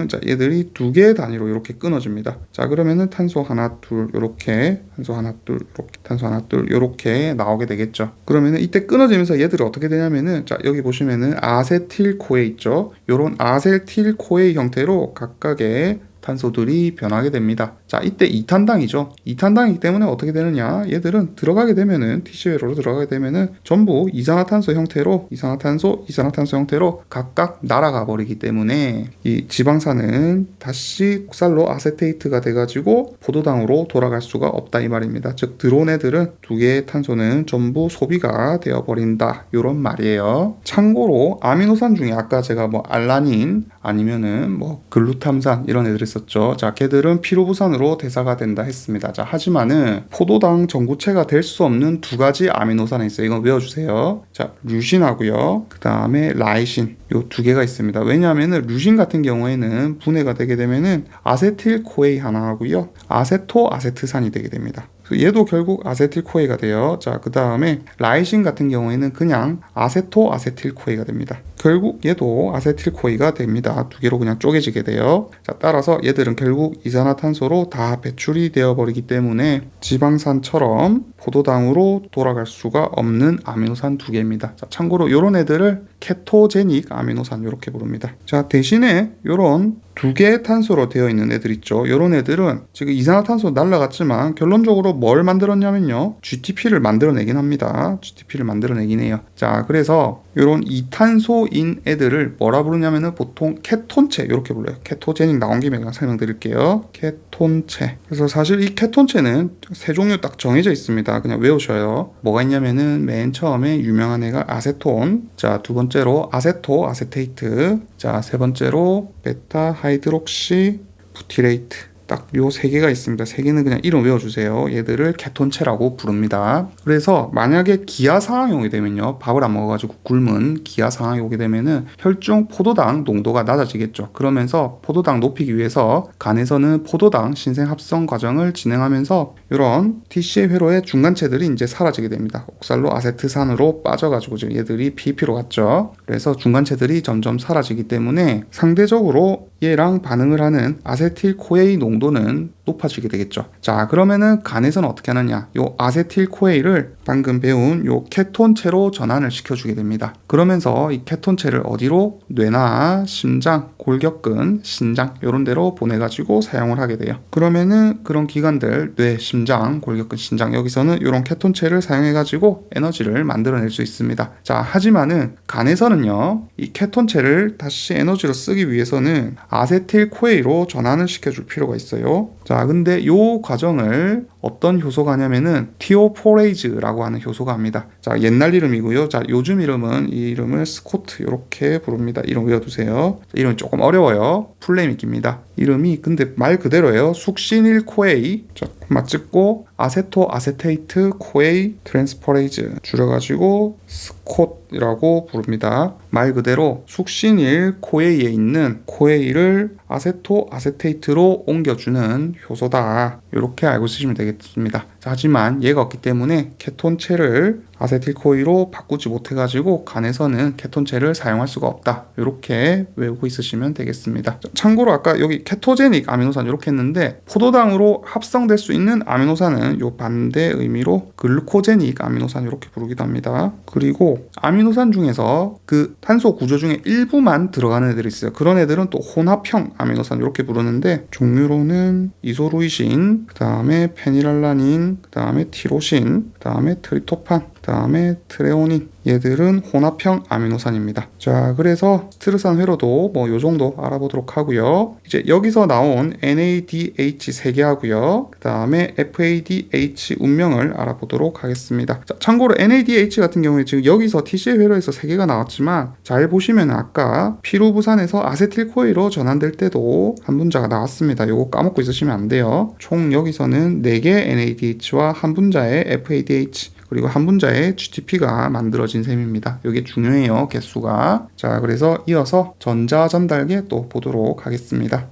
A: 자, 얘들이 두 개의 단위로 이렇게 끊어집니다. 자, 그러면은 탄소 하나 둘 이렇게, 탄소 하나 둘 이렇게, 탄소 하나 둘 이렇게 나오게 되겠죠. 그러면은 이때 끊어지면서 얘들이 어떻게 되냐면은, 자, 여기 보시면은 아세틸코에 있죠. 요런 아세틸코에 형태로 각각의 탄소들이 변하게 됩니다. 자, 이때 이탄당이죠. 이탄당이기 때문에 어떻게 되느냐, 얘들은 들어가게 되면은 TC회로로 들어가게 되면은 전부 이산화탄소 형태로 이산화탄소 형태로 각각 날아가 버리기 때문에 이 지방산은 다시 옥살로 아세테이트가 돼가지고 포도당으로 돌아갈 수가 없다 이 말입니다. 즉 들어온 애들은 두 개의 탄소는 전부 소비가 되어 버린다, 요런 말이에요. 참고로 아미노산 중에 아까 제가 뭐 알라닌 아니면은 뭐 글루탐산 이런 애들이 있었죠. 자, 걔들은 피로부산으로 대사가 된다 했습니다. 자, 하지만은 포도당 전구체가 될 수 없는 두 가지 아미노산이 있어요. 이건 외워주세요. 자, 류신하고요, 그 다음에 라이신, 요 두 개가 있습니다. 왜냐하면은 류신 같은 경우에는 분해가 되게 되면은 아세틸코에이 하나 하고요, 아세토 아세트산이 되게 됩니다. 얘도 결국 아세틸코에이가 돼요. 자, 그 다음에 라이신 같은 경우에는 그냥 아세토 아세틸코에이가 됩니다. 결국 얘도 아세틸코에이가 됩니다. 두 개로 그냥 쪼개지게 돼요. 자, 따라서 얘들은 결국 이산화탄소로 다 배출이 되어 버리기 때문에 지방산처럼 포도당으로 돌아갈 수가 없는 아미노산 두 개입니다. 자, 참고로 요런 애들을 케토제닉 아미노산 이렇게 부릅니다. 자, 대신에 요런 두 개의 탄소로 되어 있는 애들 있죠. 요런 애들은 지금 이산화탄소 날라갔지만 결론적으로 뭘 만들었냐면요, GTP를 만들어내긴 합니다. GTP를 만들어내긴 해요. 자, 그래서 요런 이탄소인 애들을 뭐라 부르냐면은 보통 케톤체 이렇게 불러요. 케토제닉 나온 김에 그냥 설명드릴게요. 케톤체. 그래서 사실 이 케톤체는 세 종류 딱 정해져 있습니다. 그냥 외우셔요. 뭐가 있냐면은 맨 처음에 유명한 애가 아세톤, 자, 두 번째로 아세토 아세테이트, 자, 세 번째로 베타 하이드록시 부티레이트. 딱 요 세 개가 있습니다. 세 개는 그냥 이름 외워주세요. 얘들을 케톤체라고 부릅니다. 그래서 만약에 기아 상황이 오게 되면요, 밥을 안 먹어가지고 굶은 기아 상황이 오게 되면은 혈중 포도당 농도가 낮아지겠죠. 그러면서 포도당 높이기 위해서 간에서는 포도당 신생 합성 과정을 진행하면서 이런 TCA 회로의 중간체들이 이제 사라지게 됩니다. 옥살로 아세트산으로 빠져가지고 지금 얘들이 PP로 갔죠. 그래서 중간체들이 점점 사라지기 때문에 상대적으로 얘랑 반응을 하는 아세틸코에이 농도는 높아지게 되겠죠. 자, 그러면은 간에서는 어떻게 하느냐, 요 아세틸코에이를 방금 배운 요 케톤체로 전환을 시켜주게 됩니다. 그러면서 이 케톤체를 어디로? 뇌나 심장, 골격근, 신장 이런 데로 보내가지고 사용을 하게 돼요. 그러면은 그런 기관들 뇌, 심장, 골격근, 신장 여기서는 이런 케톤체를 사용해가지고 에너지를 만들어낼 수 있습니다. 자, 하지만은 간에서는요, 이 케톤체를 다시 에너지로 쓰기 위해서는 아세틸코에이로 전환을 시켜줄 필요가 있어요. 자, 근데 요 과정을 어떤 효소가 하냐면은 티오포레이즈라고 하는 효소가 합니다. 자, 옛날 이름이고요. 자, 요즘 이름은 이 이름을 스코트 이렇게 부릅니다. 이름 외워두세요. 이름이 조금 어려워요. 플레미기입니다. 이름이 근데 말 그대로예요. 숙신일 코에이. 자, 맞찍고 아세토 아세테이트 코에이 트랜스퍼레이즈 줄여가지고 스콧이라고 부릅니다. 말 그대로 숙신일 코에이에 있는 코에이를 아세토 아세테이트로 옮겨주는 효소다. 이렇게 알고 있으시면 되겠습니다. 자, 하지만 얘가 없기 때문에 케톤체를 아세틸코이로 바꾸지 못해가지고 간에서는 케톤체를 사용할 수가 없다. 이렇게 외우고 있으시면 되겠습니다. 참고로 아까 여기 케토제닉 아미노산 이렇게 했는데 포도당으로 합성될 수 있는 아미노산은 요 반대 의미로 글루코제닉 아미노산 이렇게 부르기도 합니다. 그리고 아미노산 중에서 그 탄소 구조 중에 일부만 들어가는 애들이 있어요. 그런 애들은 또 혼합형 아미노산 이렇게 부르는데 종류로는 이소루이신, 그 다음에 페니랄라닌, 그 다음에 티로신, 그 다음에 트립토판, 그 다음에 트레오닌, 얘들은 혼합형 아미노산입니다. 자, 그래서 스티르산 회로도 뭐 요 정도 알아보도록 하고요. 이제 여기서 나온 NADH 3개 하고요. 그 다음에 FADH 운명을 알아보도록 하겠습니다. 자, 참고로 NADH 같은 경우에 지금 여기서 TCA 회로에서 3개가 나왔지만 잘 보시면 아까 피루부산에서 아세틸코에이로 전환될 때도 한 분자가 나왔습니다. 요거 까먹고 있으시면 안 돼요. 총 여기서는 4개 NADH와 한 분자의 FADH 그리고 한 분자의 GTP가 만들어진 셈입니다. 이게 중요해요, 개수가. 자, 그래서 이어서 전자전달계 또 보도록 하겠습니다.